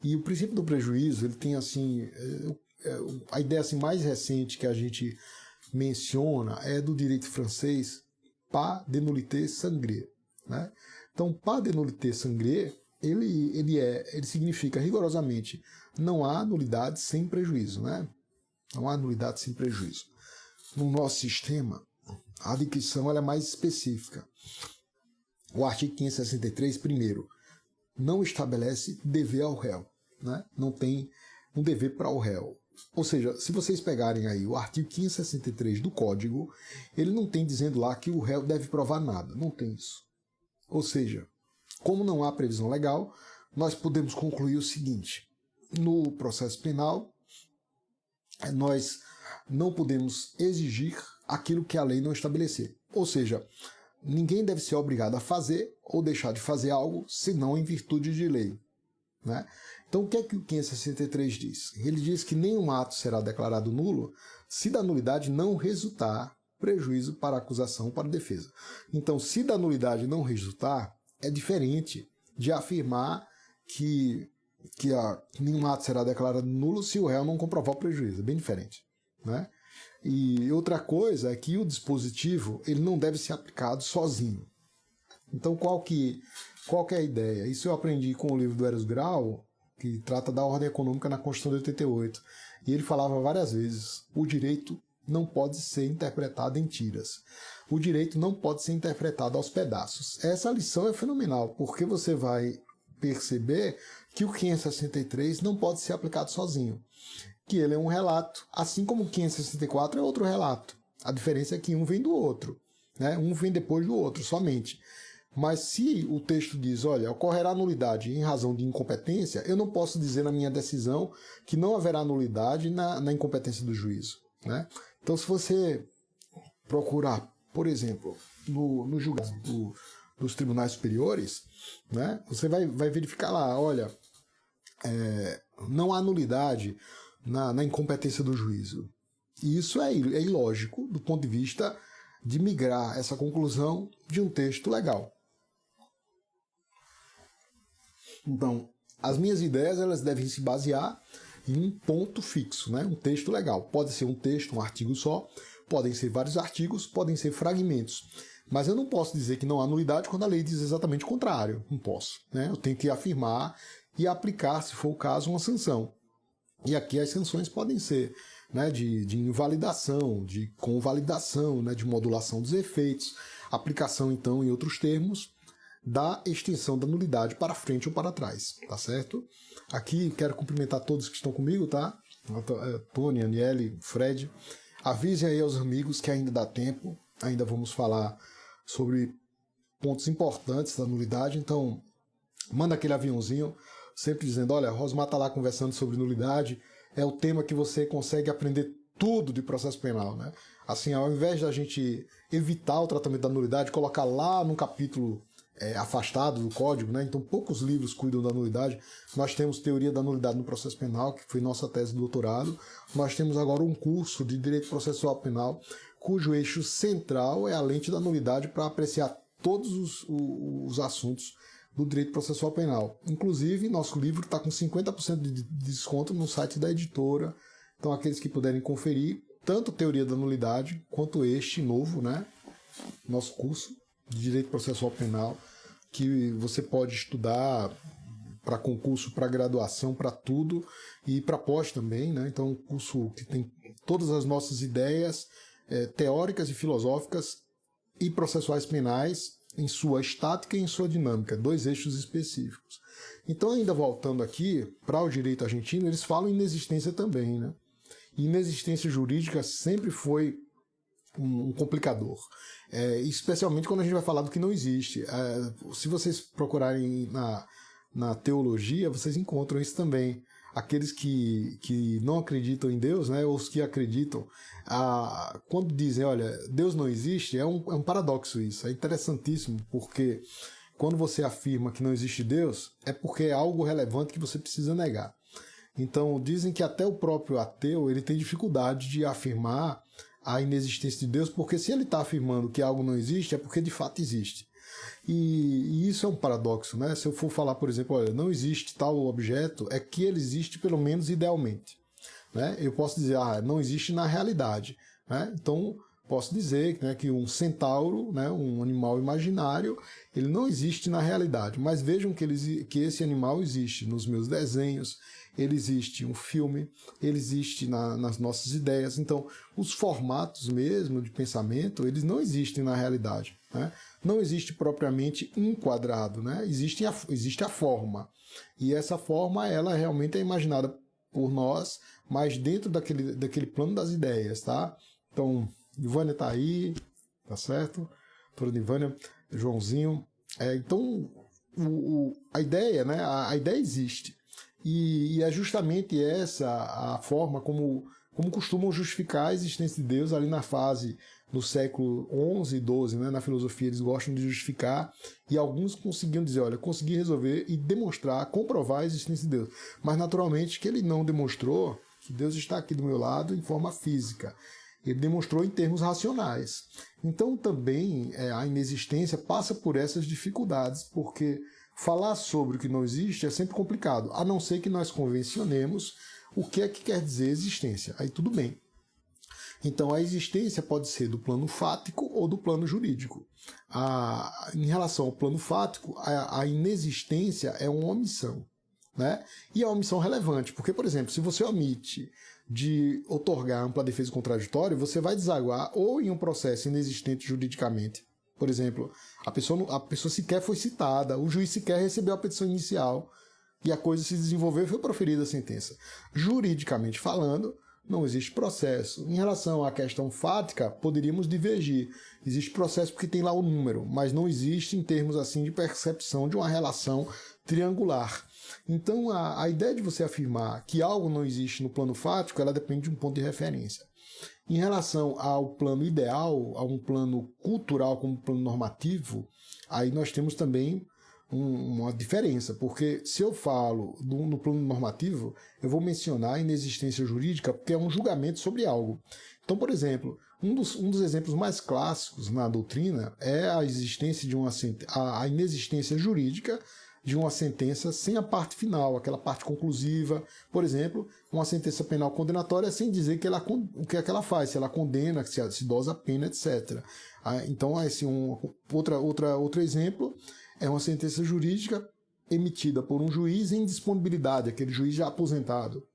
E o princípio do prejuízo, ele tem assim, a ideia assim, mais recente que a gente menciona é do direito francês, pas de nullité sangrée, né? Então, pas de nullité sangrée, ele significa rigorosamente não há nulidade sem prejuízo, né? Não há nulidade sem prejuízo. No nosso sistema, a dicção ela é mais específica. O artigo 563, primeiro, não estabelece dever ao réu, né? Não tem um dever para o réu. Ou seja, se vocês pegarem aí o artigo 563 do Código, ele não tem dizendo lá que o réu deve provar nada. Não tem isso. Ou seja, como não há previsão legal, nós podemos concluir o seguinte: no processo penal, nós não podemos exigir aquilo que a lei não estabelecer. Ou seja, ninguém deve ser obrigado a fazer ou deixar de fazer algo, senão em virtude de lei, né? Então, o que é que o 563 diz? Ele diz que nenhum ato será declarado nulo se da nulidade não resultar prejuízo para a acusação ou para a defesa. Então, se da nulidade não resultar, é diferente de afirmar que nenhum ato será declarado nulo se o réu não comprovar o prejuízo. É bem diferente, né? E outra coisa é que o dispositivo ele não deve ser aplicado sozinho. Então, qual que é a ideia? Isso eu aprendi com o livro do Eros Grau, que trata da ordem econômica na Constituição de 88. E ele falava várias vezes: o direito não pode ser interpretado em tiras. O direito não pode ser interpretado aos pedaços. Essa lição é fenomenal, porque você vai perceber que o 563 não pode ser aplicado sozinho, que ele é um relato, assim como o 564 é outro relato. A diferença é que um vem do outro, né? Um vem depois do outro, somente. Mas se o texto diz, olha, ocorrerá nulidade em razão de incompetência, eu não posso dizer na minha decisão que não haverá nulidade na incompetência do juízo, né? Então, se você procurar, por exemplo, no julgamento dos tribunais superiores, né, você vai verificar lá, olha, não há nulidade na incompetência do juízo. E isso é ilógico do ponto de vista de migrar essa conclusão de um texto legal. Então, as minhas ideias elas devem se basear em um ponto fixo, né? Um texto legal. Pode ser um texto, um artigo só, podem ser vários artigos, podem ser fragmentos. Mas eu não posso dizer que não há nulidade quando a lei diz exatamente o contrário. Não posso, né? Eu tenho que afirmar e aplicar, se for o caso, uma sanção. E aqui as sanções podem ser, né, de invalidação, de convalidação, né, de modulação dos efeitos, aplicação, então, em outros termos, da extensão da nulidade para frente ou para trás, tá certo? Aqui quero cumprimentar todos que estão comigo, tá? Tony, Aniele, Fred. Avisem aí aos amigos que ainda dá tempo, ainda vamos falar sobre pontos importantes da nulidade, então manda aquele aviãozinho, sempre dizendo, olha, Rosmar está lá conversando sobre nulidade, é o tema que você consegue aprender tudo de processo penal, né? Assim, ao invés da gente evitar o tratamento da nulidade, colocar lá num capítulo afastado do código, né? Então poucos livros cuidam da nulidade. Nós temos teoria da nulidade no processo penal, que foi nossa tese de doutorado. Nós temos agora um curso de direito processual penal, cujo eixo central é a lente da nulidade para apreciar todos os assuntos do direito processual penal. Inclusive, nosso livro está com 50% de desconto no site da editora. Então, aqueles que puderem conferir, tanto a teoria da nulidade, quanto este novo, né? Nosso curso de direito processual penal, que você pode estudar para concurso, para graduação, para tudo, e para pós também, né? Então, um curso que tem todas as nossas ideias teóricas e filosóficas e processuais penais em sua estática e em sua dinâmica, 2 eixos específicos. Então, ainda voltando aqui, para o direito argentino, eles falam em inexistência também, né? E inexistência jurídica sempre foi um complicador, especialmente quando a gente vai falar do que não existe. Se vocês procurarem na teologia, vocês encontram isso também. Aqueles que não acreditam em Deus, né, ou os que acreditam, quando dizem, olha, Deus não existe, é um paradoxo isso. É interessantíssimo, porque quando você afirma que não existe Deus, é porque é algo relevante que você precisa negar. Então, dizem que até o próprio ateu ele tem dificuldade de afirmar a inexistência de Deus, porque se ele está afirmando que algo não existe, é porque de fato existe. E isso é um paradoxo, né? Se eu for falar, por exemplo, olha, não existe tal objeto, é que ele existe pelo menos idealmente. Né? Eu posso dizer, não existe na realidade. Né? Então, posso dizer, né, que um centauro, né, um animal imaginário, ele não existe na realidade. Mas vejam que esse animal existe nos meus desenhos, ele existe em um filme, ele existe nas nossas ideias. Então, os formatos mesmo de pensamento, eles não existem na realidade. Né? Não existe propriamente um quadrado, né? Existe a forma. E essa forma, ela realmente é imaginada por nós, mas dentro daquele plano das ideias, tá? Então, Ivânia tá aí, tá certo? Doutora Ivânia, Joãozinho. Então, a ideia, né? A ideia existe. E é justamente essa a forma como costumam justificar a existência de Deus ali na fase do século XI e XII, né? Na filosofia eles gostam de justificar, e alguns conseguiam dizer, olha, consegui resolver e demonstrar, comprovar a existência de Deus. Mas naturalmente que ele não demonstrou que Deus está aqui do meu lado em forma física. Ele demonstrou em termos racionais. Então também a inexistência passa por essas dificuldades, porque falar sobre o que não existe é sempre complicado, a não ser que nós convencionemos o que é que quer dizer existência. Aí tudo bem. Então a existência pode ser do plano fático ou do plano jurídico. Em relação ao plano fático, a inexistência é uma omissão. Né? E é uma omissão relevante, porque, por exemplo, se você omite de outorgar ampla defesa contraditória, você vai desaguar ou em um processo inexistente juridicamente. Por exemplo, a pessoa sequer foi citada, o juiz sequer recebeu a petição inicial e a coisa se desenvolveu e foi proferida a sentença. Juridicamente falando, não existe processo. Em relação à questão fática, poderíamos divergir. Existe processo porque tem lá o número, mas não existe em termos assim de percepção de uma relação triangular. Então, a ideia de você afirmar que algo não existe no plano fático, ela depende de um ponto de referência. Em relação ao plano ideal, a um plano cultural como plano normativo, aí nós temos também uma diferença, porque se eu falo no plano normativo, eu vou mencionar a inexistência jurídica porque é um julgamento sobre algo. Então, por exemplo, um dos exemplos mais clássicos na doutrina é a existência de a inexistência jurídica de uma sentença sem a parte final, aquela parte conclusiva. Por exemplo, uma sentença penal condenatória sem dizer o que é que ela faz, se ela condena, se dosa a pena, etc. Então, outro exemplo é uma sentença jurídica emitida por um juiz em disponibilidade, aquele juiz já aposentado.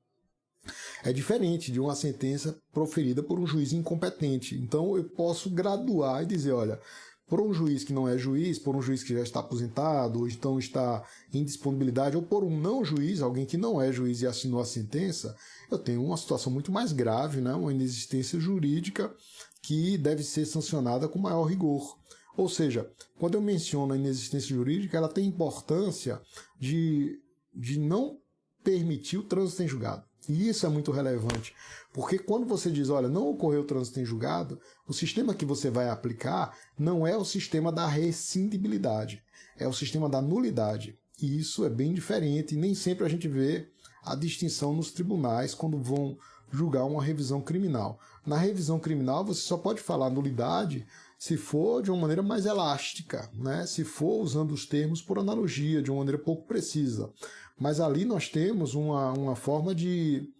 É diferente de uma sentença proferida por um juiz incompetente. Então, eu posso graduar e dizer, olha, por um juiz que não é juiz, por um juiz que já está aposentado, ou então está em disponibilidade, ou por um não juiz, alguém que não é juiz e assinou a sentença, eu tenho uma situação muito mais grave, né? Uma inexistência jurídica que deve ser sancionada com maior rigor. Ou seja, quando eu menciono a inexistência jurídica, ela tem importância de não permitir o trânsito em julgado. E isso é muito relevante, porque quando você diz, olha, não ocorreu trânsito em julgado, o sistema que você vai aplicar não é o sistema da rescindibilidade, é o sistema da nulidade. E isso é bem diferente, e nem sempre a gente vê a distinção nos tribunais quando vão julgar uma revisão criminal. Na revisão criminal, você só pode falar nulidade se for de uma maneira mais elástica, né? Se for usando os termos por analogia, de uma maneira pouco precisa. Mas ali nós temos uma forma de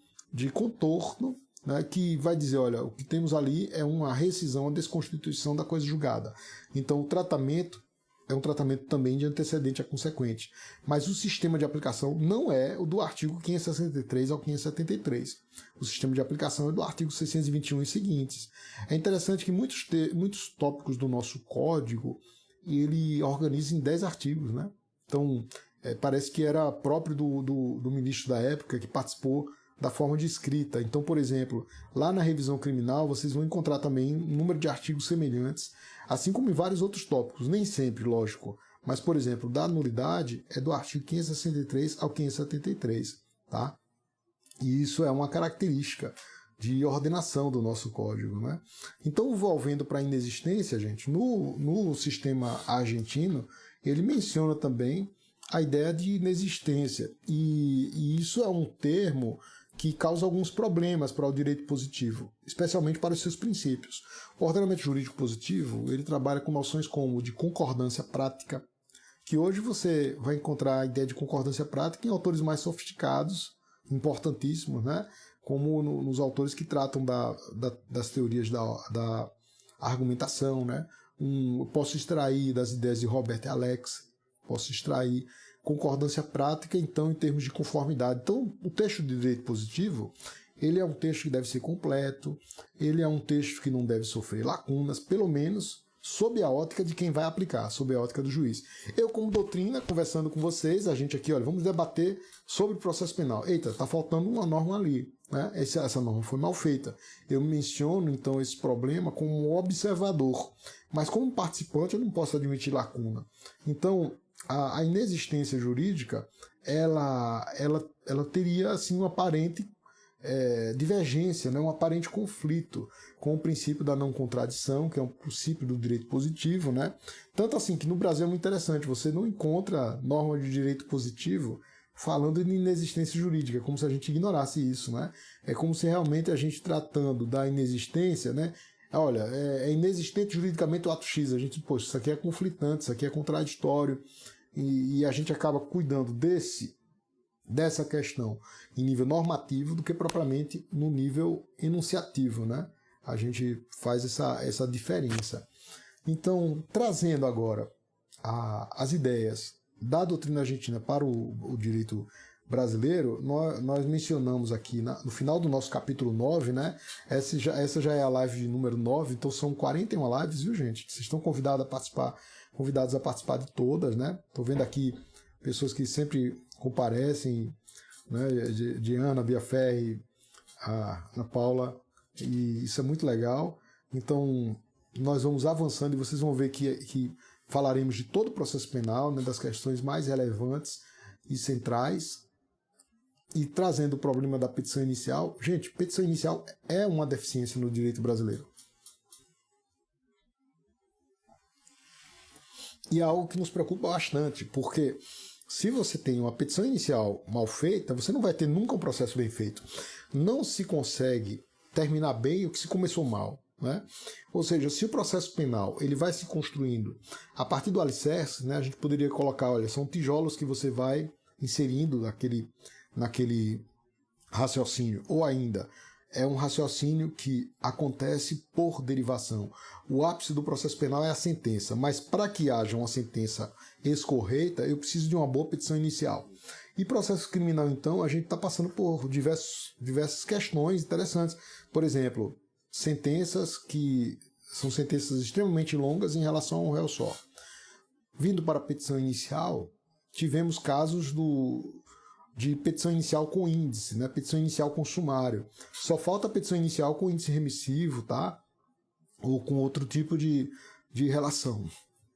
contorno, né, que vai dizer, olha, o que temos ali é uma rescisão, uma desconstituição da coisa julgada. Então o tratamento é um tratamento também de antecedente a consequente. Mas o sistema de aplicação não é o do artigo 563 ao 573. O sistema de aplicação é do artigo 621 e seguintes. É interessante que muitos tópicos do nosso código ele organiza em 10 artigos, né? Então, parece que era próprio do ministro da época que participou da forma de escrita. Então, por exemplo, lá na revisão criminal vocês vão encontrar também um número de artigos semelhantes, assim como em vários outros tópicos, nem sempre, lógico. Mas, por exemplo, da nulidade é do artigo 563 ao 573, tá? E isso é uma característica de ordenação do nosso código, né? Então, volvendo para a inexistência, gente, no sistema argentino, ele menciona também a ideia de inexistência. E isso é um termo que causa alguns problemas para o direito positivo, especialmente para os seus princípios. O ordenamento jurídico positivo, ele trabalha com noções como de concordância prática, que hoje você vai encontrar a ideia de concordância prática em autores mais sofisticados, importantíssimos, né? Como nos autores que tratam das teorias da argumentação, né? Eu posso extrair das ideias de Robert Alex, posso extrair concordância prática, então, em termos de conformidade. Então, o texto de direito positivo, ele é um texto que deve ser completo, ele é um texto que não deve sofrer lacunas, pelo menos sob a ótica de quem vai aplicar, sob a ótica do juiz. Eu, como doutrina, conversando com vocês, a gente aqui, olha, vamos debater sobre o processo penal. Eita, está faltando uma norma ali, né? Essa norma foi mal feita. Eu menciono, então, esse problema como observador, mas como participante eu não posso admitir lacuna. Então, a inexistência jurídica, ela teria, assim, uma aparente divergência, né? Um aparente conflito com o princípio da não contradição, que é um princípio do direito positivo, né? Tanto assim que no Brasil é muito interessante, você não encontra norma de direito positivo falando de inexistência jurídica, como se a gente ignorasse isso, né? É como se realmente a gente tratando da inexistência, né? Olha, é inexistente juridicamente o ato X, a gente, poxa, isso aqui é conflitante, isso aqui é contraditório, e a gente acaba cuidando dessa questão em nível normativo do que propriamente no nível enunciativo, né? A gente faz essa diferença. Então, trazendo agora as ideias da doutrina argentina para o direito brasileiro, nós mencionamos aqui no final do nosso capítulo 9, né? Essa já é a live número 9, então são 41 lives, viu, gente? Vocês estão convidados a participar de todas, né? Estou vendo aqui pessoas que sempre comparecem, né? Diana, Bia Ferri, a Ana Paula, e isso é muito legal. Então, nós vamos avançando e vocês vão ver que falaremos de todo o processo penal, né? Das questões mais relevantes e centrais, e trazendo o problema da petição inicial. Gente, petição inicial é uma deficiência no direito brasileiro. E é algo que nos preocupa bastante, porque se você tem uma petição inicial mal feita, você não vai ter nunca um processo bem feito. Não se consegue terminar bem o que se começou mal, né? Ou seja, se o processo penal ele vai se construindo a partir do alicerce, né, a gente poderia colocar, olha, são tijolos que você vai inserindo naquele raciocínio, ou ainda é um raciocínio que acontece por derivação. O ápice do processo penal é a sentença, mas para que haja uma sentença escorreita, eu preciso de uma boa petição inicial. E processo criminal, então, a gente está passando por diversas questões interessantes. Por exemplo, sentenças que são sentenças extremamente longas em relação a um réu só. Vindo para a petição inicial, tivemos casos de petição inicial com índice, né? Petição inicial com sumário. Só falta a petição inicial com índice remissivo, tá? Ou com outro tipo de relação.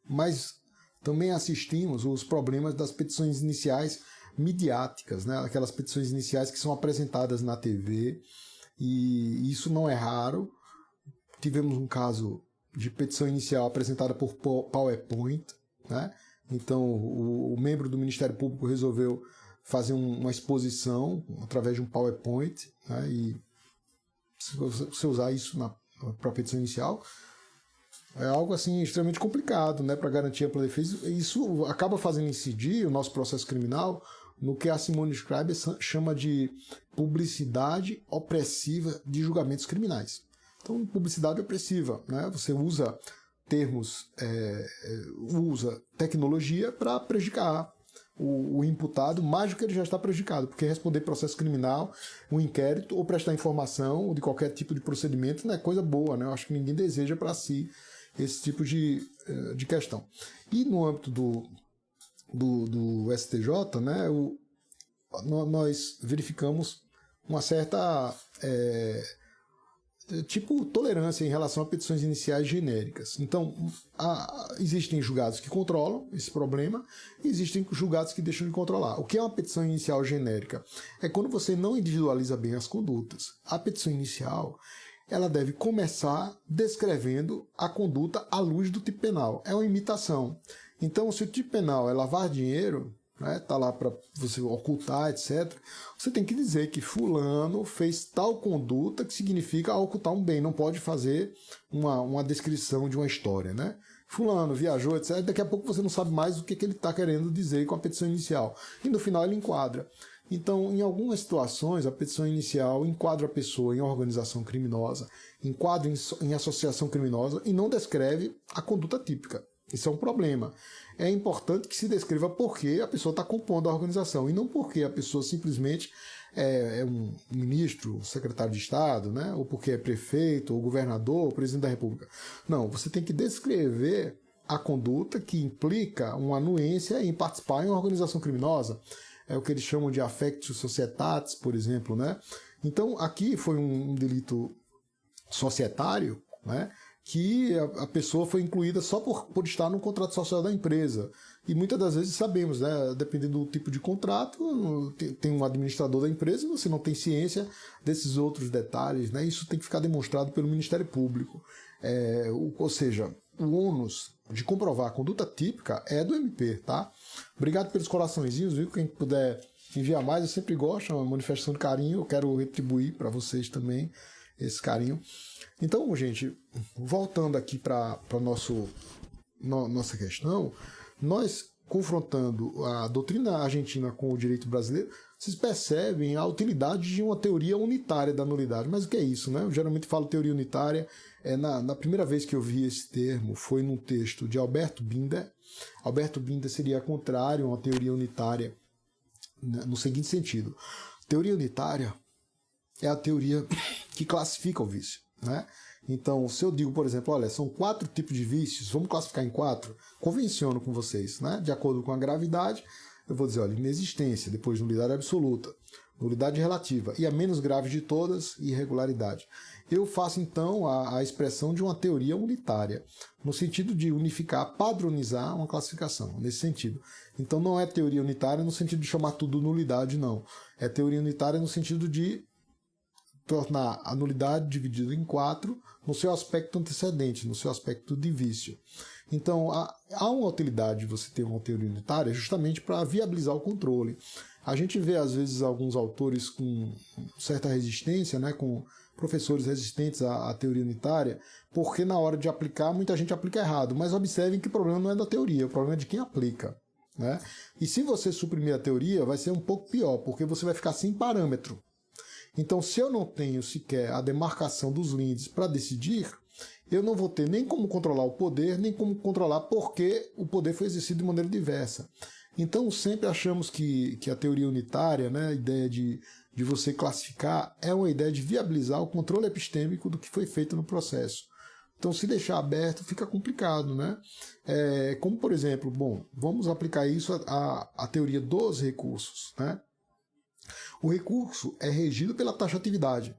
Mas também assistimos os problemas das petições iniciais midiáticas, né? Aquelas petições iniciais que são apresentadas na TV, e isso não é raro. Tivemos um caso de petição inicial apresentada por PowerPoint, né? Então o membro do Ministério Público resolveu fazer uma exposição através de um PowerPoint, né? E se você usar isso na própria petição inicial, é algo assim extremamente complicado, né, para garantir a ampla defesa. Isso acaba fazendo incidir o nosso processo criminal no que a Simone Schreiber chama de publicidade opressiva de julgamentos criminais. Então, publicidade opressiva, né? Você usa termos, usa tecnologia para prejudicar o imputado mais do que ele já está prejudicado, porque responder processo criminal, um inquérito ou prestar informação de qualquer tipo de procedimento não é coisa boa, né? Eu acho que ninguém deseja para si esse tipo de questão. E no âmbito do STJ, né, nós verificamos uma certa tolerância em relação a petições iniciais genéricas. Então, existem julgados que controlam esse problema e existem julgados que deixam de controlar. O que é uma petição inicial genérica? É quando você não individualiza bem as condutas. A petição inicial, ela deve começar descrevendo a conduta à luz do tipo penal. É uma imitação. Então, se o tipo penal é lavar dinheiro, né? Tá lá para você ocultar, etc. Você tem que dizer que fulano fez tal conduta, que significa ocultar um bem. Não pode fazer uma descrição de uma história, né? Fulano viajou, etc. Daqui a pouco você não sabe mais o que ele está querendo dizer com a petição inicial. E no final ele enquadra. Então, em algumas situações, a petição inicial enquadra a pessoa em organização criminosa, enquadra em associação criminosa e não descreve a conduta típica. Isso é um problema. É importante que se descreva por que a pessoa está compondo a organização e não porque a pessoa simplesmente é um ministro, um secretário de Estado, né? Ou porque é prefeito, ou governador, ou presidente da República. Não, você tem que descrever a conduta que implica uma anuência em participar em uma organização criminosa. É o que eles chamam de affectio societatis, por exemplo, né? Então, aqui foi um delito societário, né? Que a pessoa foi incluída só por estar no contrato social da empresa. E muitas das vezes sabemos, né, dependendo do tipo de contrato, tem um administrador da empresa e você não tem ciência desses outros detalhes, né? Isso tem que ficar demonstrado pelo Ministério Público. Ou seja, o ônus de comprovar a conduta típica é do MP, tá? Obrigado pelos coraçõezinhos, viu? Quem puder enviar mais, eu sempre gosto, é uma manifestação de carinho, eu quero retribuir para vocês também esse carinho. Então, gente, voltando aqui para nossa questão, nós confrontando a doutrina argentina com o direito brasileiro, vocês percebem a utilidade de uma teoria unitária da nulidade. Mas o que é isso, né? Eu geralmente falo teoria unitária. Na primeira vez que eu vi esse termo foi num texto de Alberto Binder. Alberto Binder seria contrário a uma teoria unitária no seguinte sentido. Teoria unitária é a teoria que classifica o vício, né? Então, se eu digo, por exemplo, olha, são 4 tipos de vícios, vamos classificar em 4, convenciono com vocês, né? De acordo com a gravidade, eu vou dizer, olha, inexistência, depois nulidade absoluta, nulidade relativa, e a menos grave de todas, irregularidade. Eu faço, então, a expressão de uma teoria unitária, no sentido de unificar, padronizar uma classificação, nesse sentido. Então, não é teoria unitária no sentido de chamar tudo nulidade, não. É teoria unitária no sentido de tornar a nulidade dividida em 4 no seu aspecto antecedente, no seu aspecto de vício. Então, há uma utilidade de você ter uma teoria unitária justamente para viabilizar o controle. A gente vê, às vezes, alguns autores com certa resistência, né, com professores resistentes à teoria unitária, porque na hora de aplicar, muita gente aplica errado. Mas observem que o problema não é da teoria, o problema é de quem aplica, né? E se você suprimir a teoria, vai ser um pouco pior, porque você vai ficar sem parâmetro. Então, se eu não tenho sequer a demarcação dos lindes para decidir, eu não vou ter nem como controlar o poder, nem como controlar porque o poder foi exercido de maneira diversa. Então, sempre achamos que a teoria unitária, né, a ideia de você classificar, é uma ideia de viabilizar o controle epistêmico do que foi feito no processo. Então, se deixar aberto, fica complicado, né? Como, por exemplo, bom, vamos aplicar isso à teoria dos recursos, né? O recurso é regido pela taxatividade.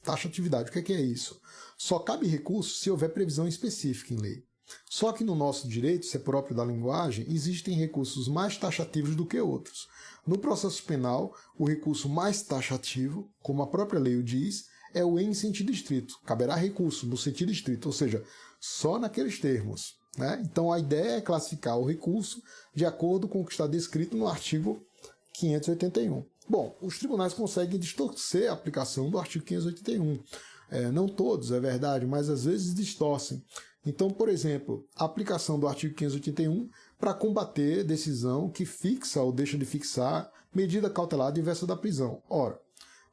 Taxatividade, o que é isso? Só cabe recurso se houver previsão específica em lei. Só que no nosso direito, isso é próprio da linguagem, existem recursos mais taxativos do que outros. No processo penal, o recurso mais taxativo, como a própria lei o diz, é o em sentido estrito. Caberá recurso no sentido estrito, ou seja, só naqueles termos, né? Então a ideia é classificar o recurso de acordo com o que está descrito no artigo 581. Bom, os tribunais conseguem distorcer a aplicação do artigo 581. Não todos, é verdade, mas às vezes distorcem. Então, por exemplo, a aplicação do artigo 581 para combater decisão que fixa ou deixa de fixar medida cautelar diversa da prisão. Ora,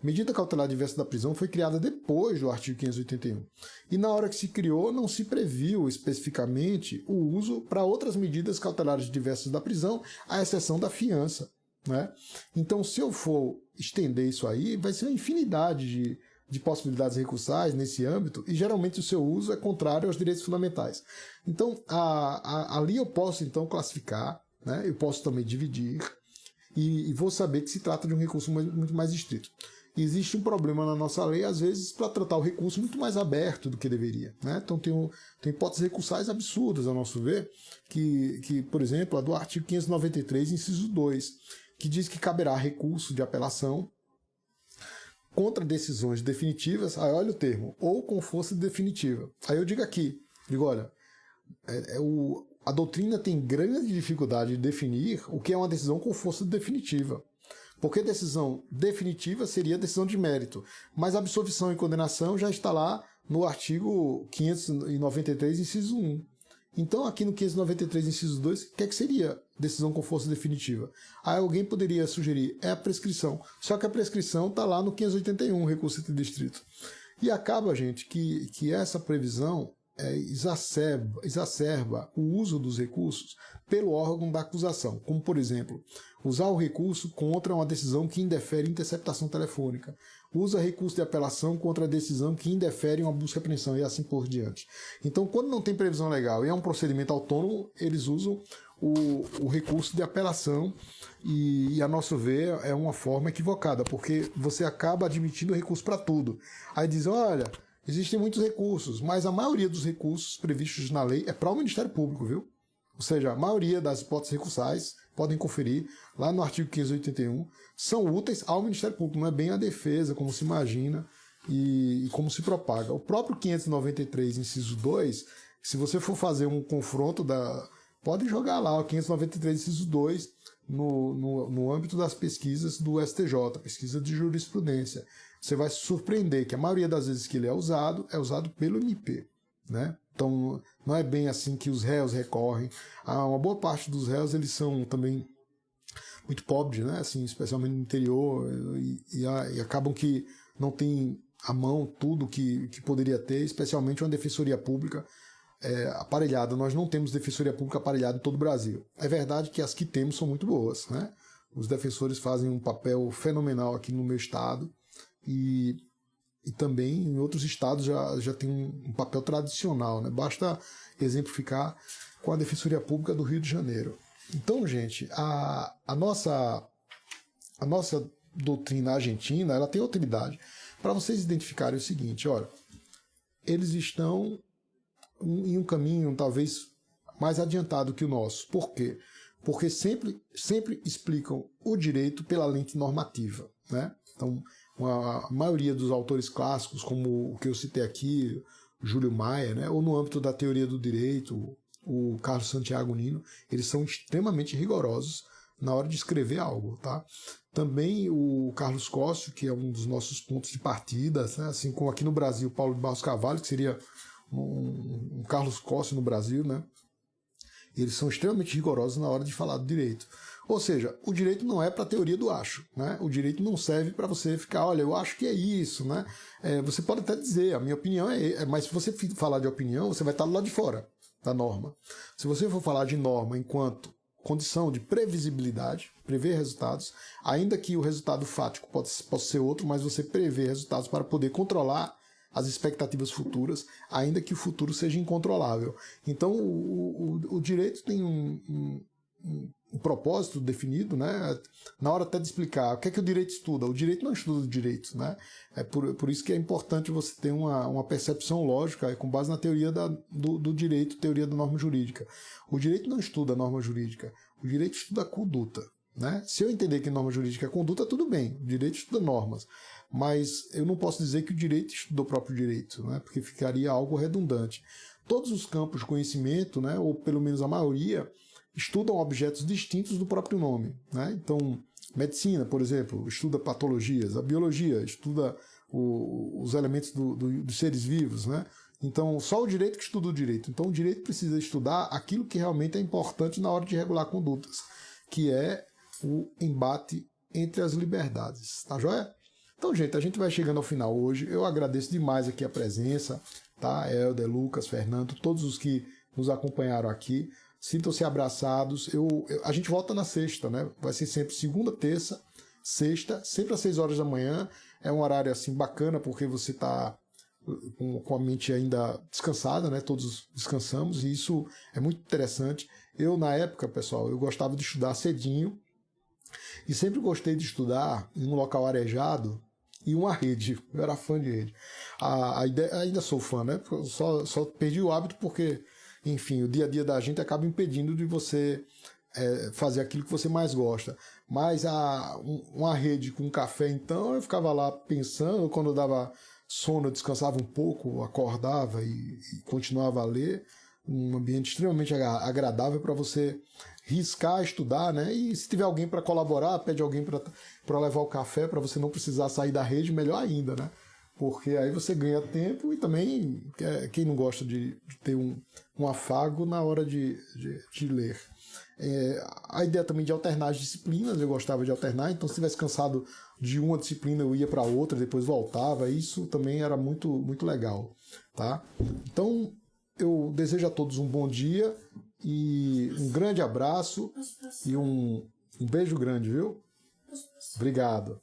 medida cautelar diversa da prisão foi criada depois do artigo 581. E na hora que se criou, não se previu especificamente o uso para outras medidas cautelares diversas da prisão, à exceção da fiança, né? Então, se eu for estender isso aí, vai ser uma infinidade de possibilidades recursais nesse âmbito, e geralmente o seu uso é contrário aos direitos fundamentais. Então, ali eu posso então classificar, né? Eu posso também dividir, e vou saber que se trata de um recurso muito mais estrito. Existe um problema na nossa lei, às vezes, para tratar o recurso muito mais aberto do que deveria, né? Então tem hipóteses recursais absurdas, a nosso ver, que, por exemplo, a do artigo 593, inciso 2, que diz que caberá recurso de apelação contra decisões definitivas, aí olha o termo, ou com força definitiva. Aí eu digo aqui, olha, a doutrina tem grande dificuldade de definir o que é uma decisão com força definitiva. Porque decisão definitiva seria decisão de mérito, mas absolvição e condenação já está lá no artigo 593, inciso 1. Então, aqui no 593, inciso 2, o que é que seria decisão com força definitiva? Aí alguém poderia sugerir, é a prescrição. Só que a prescrição está lá no 581, recurso de distrito. E acaba, gente, que essa previsão exacerba o uso dos recursos pelo órgão da acusação, como, por exemplo, usar o recurso contra uma decisão que indefere interceptação telefônica, usa recurso de apelação contra a decisão que indefere uma busca e apreensão e assim por diante. Então, quando não tem previsão legal e é um procedimento autônomo, eles usam o recurso de apelação e, a nosso ver, é uma forma equivocada, porque você acaba admitindo recurso para tudo. Aí diz, olha, existem muitos recursos, mas a maioria dos recursos previstos na lei é para o Ministério Público, viu? Ou seja, a maioria das hipóteses recursais, podem conferir lá no artigo 581, são úteis ao Ministério Público, não é bem a defesa, como se imagina e como se propaga. O próprio 593, inciso 2, se você for fazer um confronto, pode jogar lá o 593, inciso 2, no âmbito das pesquisas do STJ, pesquisa de jurisprudência. Você vai se surpreender que a maioria das vezes que ele é usado pelo MP, né? Então, não é bem assim que os réus recorrem. Uma boa parte dos réus, eles são também muito pobres, né? Assim, especialmente no interior, e acabam que não tem à mão tudo que poderia ter, especialmente uma defensoria pública aparelhada. Nós não temos defensoria pública aparelhada em todo o Brasil. É verdade que as que temos são muito boas, né? Os defensores fazem um papel fenomenal aqui no meu estado, e também em outros estados já tem um papel tradicional, né? Basta exemplificar com a Defensoria Pública do Rio de Janeiro. Então, gente, a nossa doutrina argentina, ela tem utilidade para vocês identificarem o seguinte, olha, eles estão em um caminho talvez mais adiantado que o nosso. Por quê? Porque sempre explicam o direito pela lente normativa, né? Então, a maioria dos autores clássicos, como o que eu citei aqui, Júlio Maia, né, ou no âmbito da teoria do direito, o Carlos Santiago Nino, eles são extremamente rigorosos na hora de escrever algo, tá? Também o Carlos Cóssio, que é um dos nossos pontos de partida, né, assim como aqui no Brasil, Paulo de Barros Carvalho, que seria um Carlos Cóssio no Brasil, né? Eles são extremamente rigorosos na hora de falar do direito. Ou seja, o direito não é para a teoria do acho, né? O direito não serve para você ficar, olha, eu acho que é isso, né? Você pode até dizer, a minha opinião mas se você falar de opinião, você vai estar do lado de fora da norma. Se você for falar de norma enquanto condição de previsibilidade, prever resultados, ainda que o resultado fático possa ser outro, mas você prevê resultados para poder controlar as expectativas futuras, ainda que o futuro seja incontrolável. Então, o direito tem um propósito definido, né? Na hora até de explicar o que é que o direito estuda. O direito não estuda o direito, né? É por isso que é importante você ter uma percepção lógica com base na teoria do direito, teoria da norma jurídica. O direito não estuda a norma jurídica, o direito estuda a conduta, né? Se eu entender que norma jurídica é conduta, tudo bem, o direito estuda normas, mas eu não posso dizer que o direito estuda o próprio direito, né? Porque ficaria algo redundante. Todos os campos de conhecimento, né, ou pelo menos a maioria, estudam objetos distintos do próprio nome, né? Então, medicina, por exemplo, estuda patologias, a biologia estuda os elementos dos seres vivos, né? Então, só o direito que estuda o direito. Então, o direito precisa estudar aquilo que realmente é importante na hora de regular condutas, que é o embate entre as liberdades, tá joia? Então, gente, a gente vai chegando ao final hoje. Eu agradeço demais aqui a presença, tá? Helder, Lucas, Fernando, todos os que nos acompanharam aqui. Sintam-se abraçados. A gente volta na sexta, né? Vai ser sempre segunda, terça, sexta, sempre às 6 horas da manhã. É um horário assim bacana, porque você está com a mente ainda descansada, né? Todos descansamos, e isso é muito interessante. Eu, na época, pessoal, eu gostava de estudar cedinho, e sempre gostei de estudar em um local arejado e uma rede. Eu era fã de rede. A ideia, ainda sou fã, né? Só perdi o hábito porque, enfim, o dia a dia da gente acaba impedindo de você fazer aquilo que você mais gosta. Mas uma rede com café, então, eu ficava lá pensando. Quando eu dava sono, eu descansava um pouco, acordava e continuava a ler. um ambiente extremamente agradável para você riscar, estudar, né? E se tiver alguém para colaborar, pede alguém para levar o café, para você não precisar sair da rede, melhor ainda, né? Porque aí você ganha tempo e também quem não gosta de ter um afago na hora de ler. A ideia também de alternar as disciplinas, eu gostava de alternar, então se estivesse cansado de uma disciplina eu ia para outra, depois voltava, isso também era muito, muito legal, tá? Então eu desejo a todos um bom dia e um grande abraço e um beijo grande, viu? Obrigado.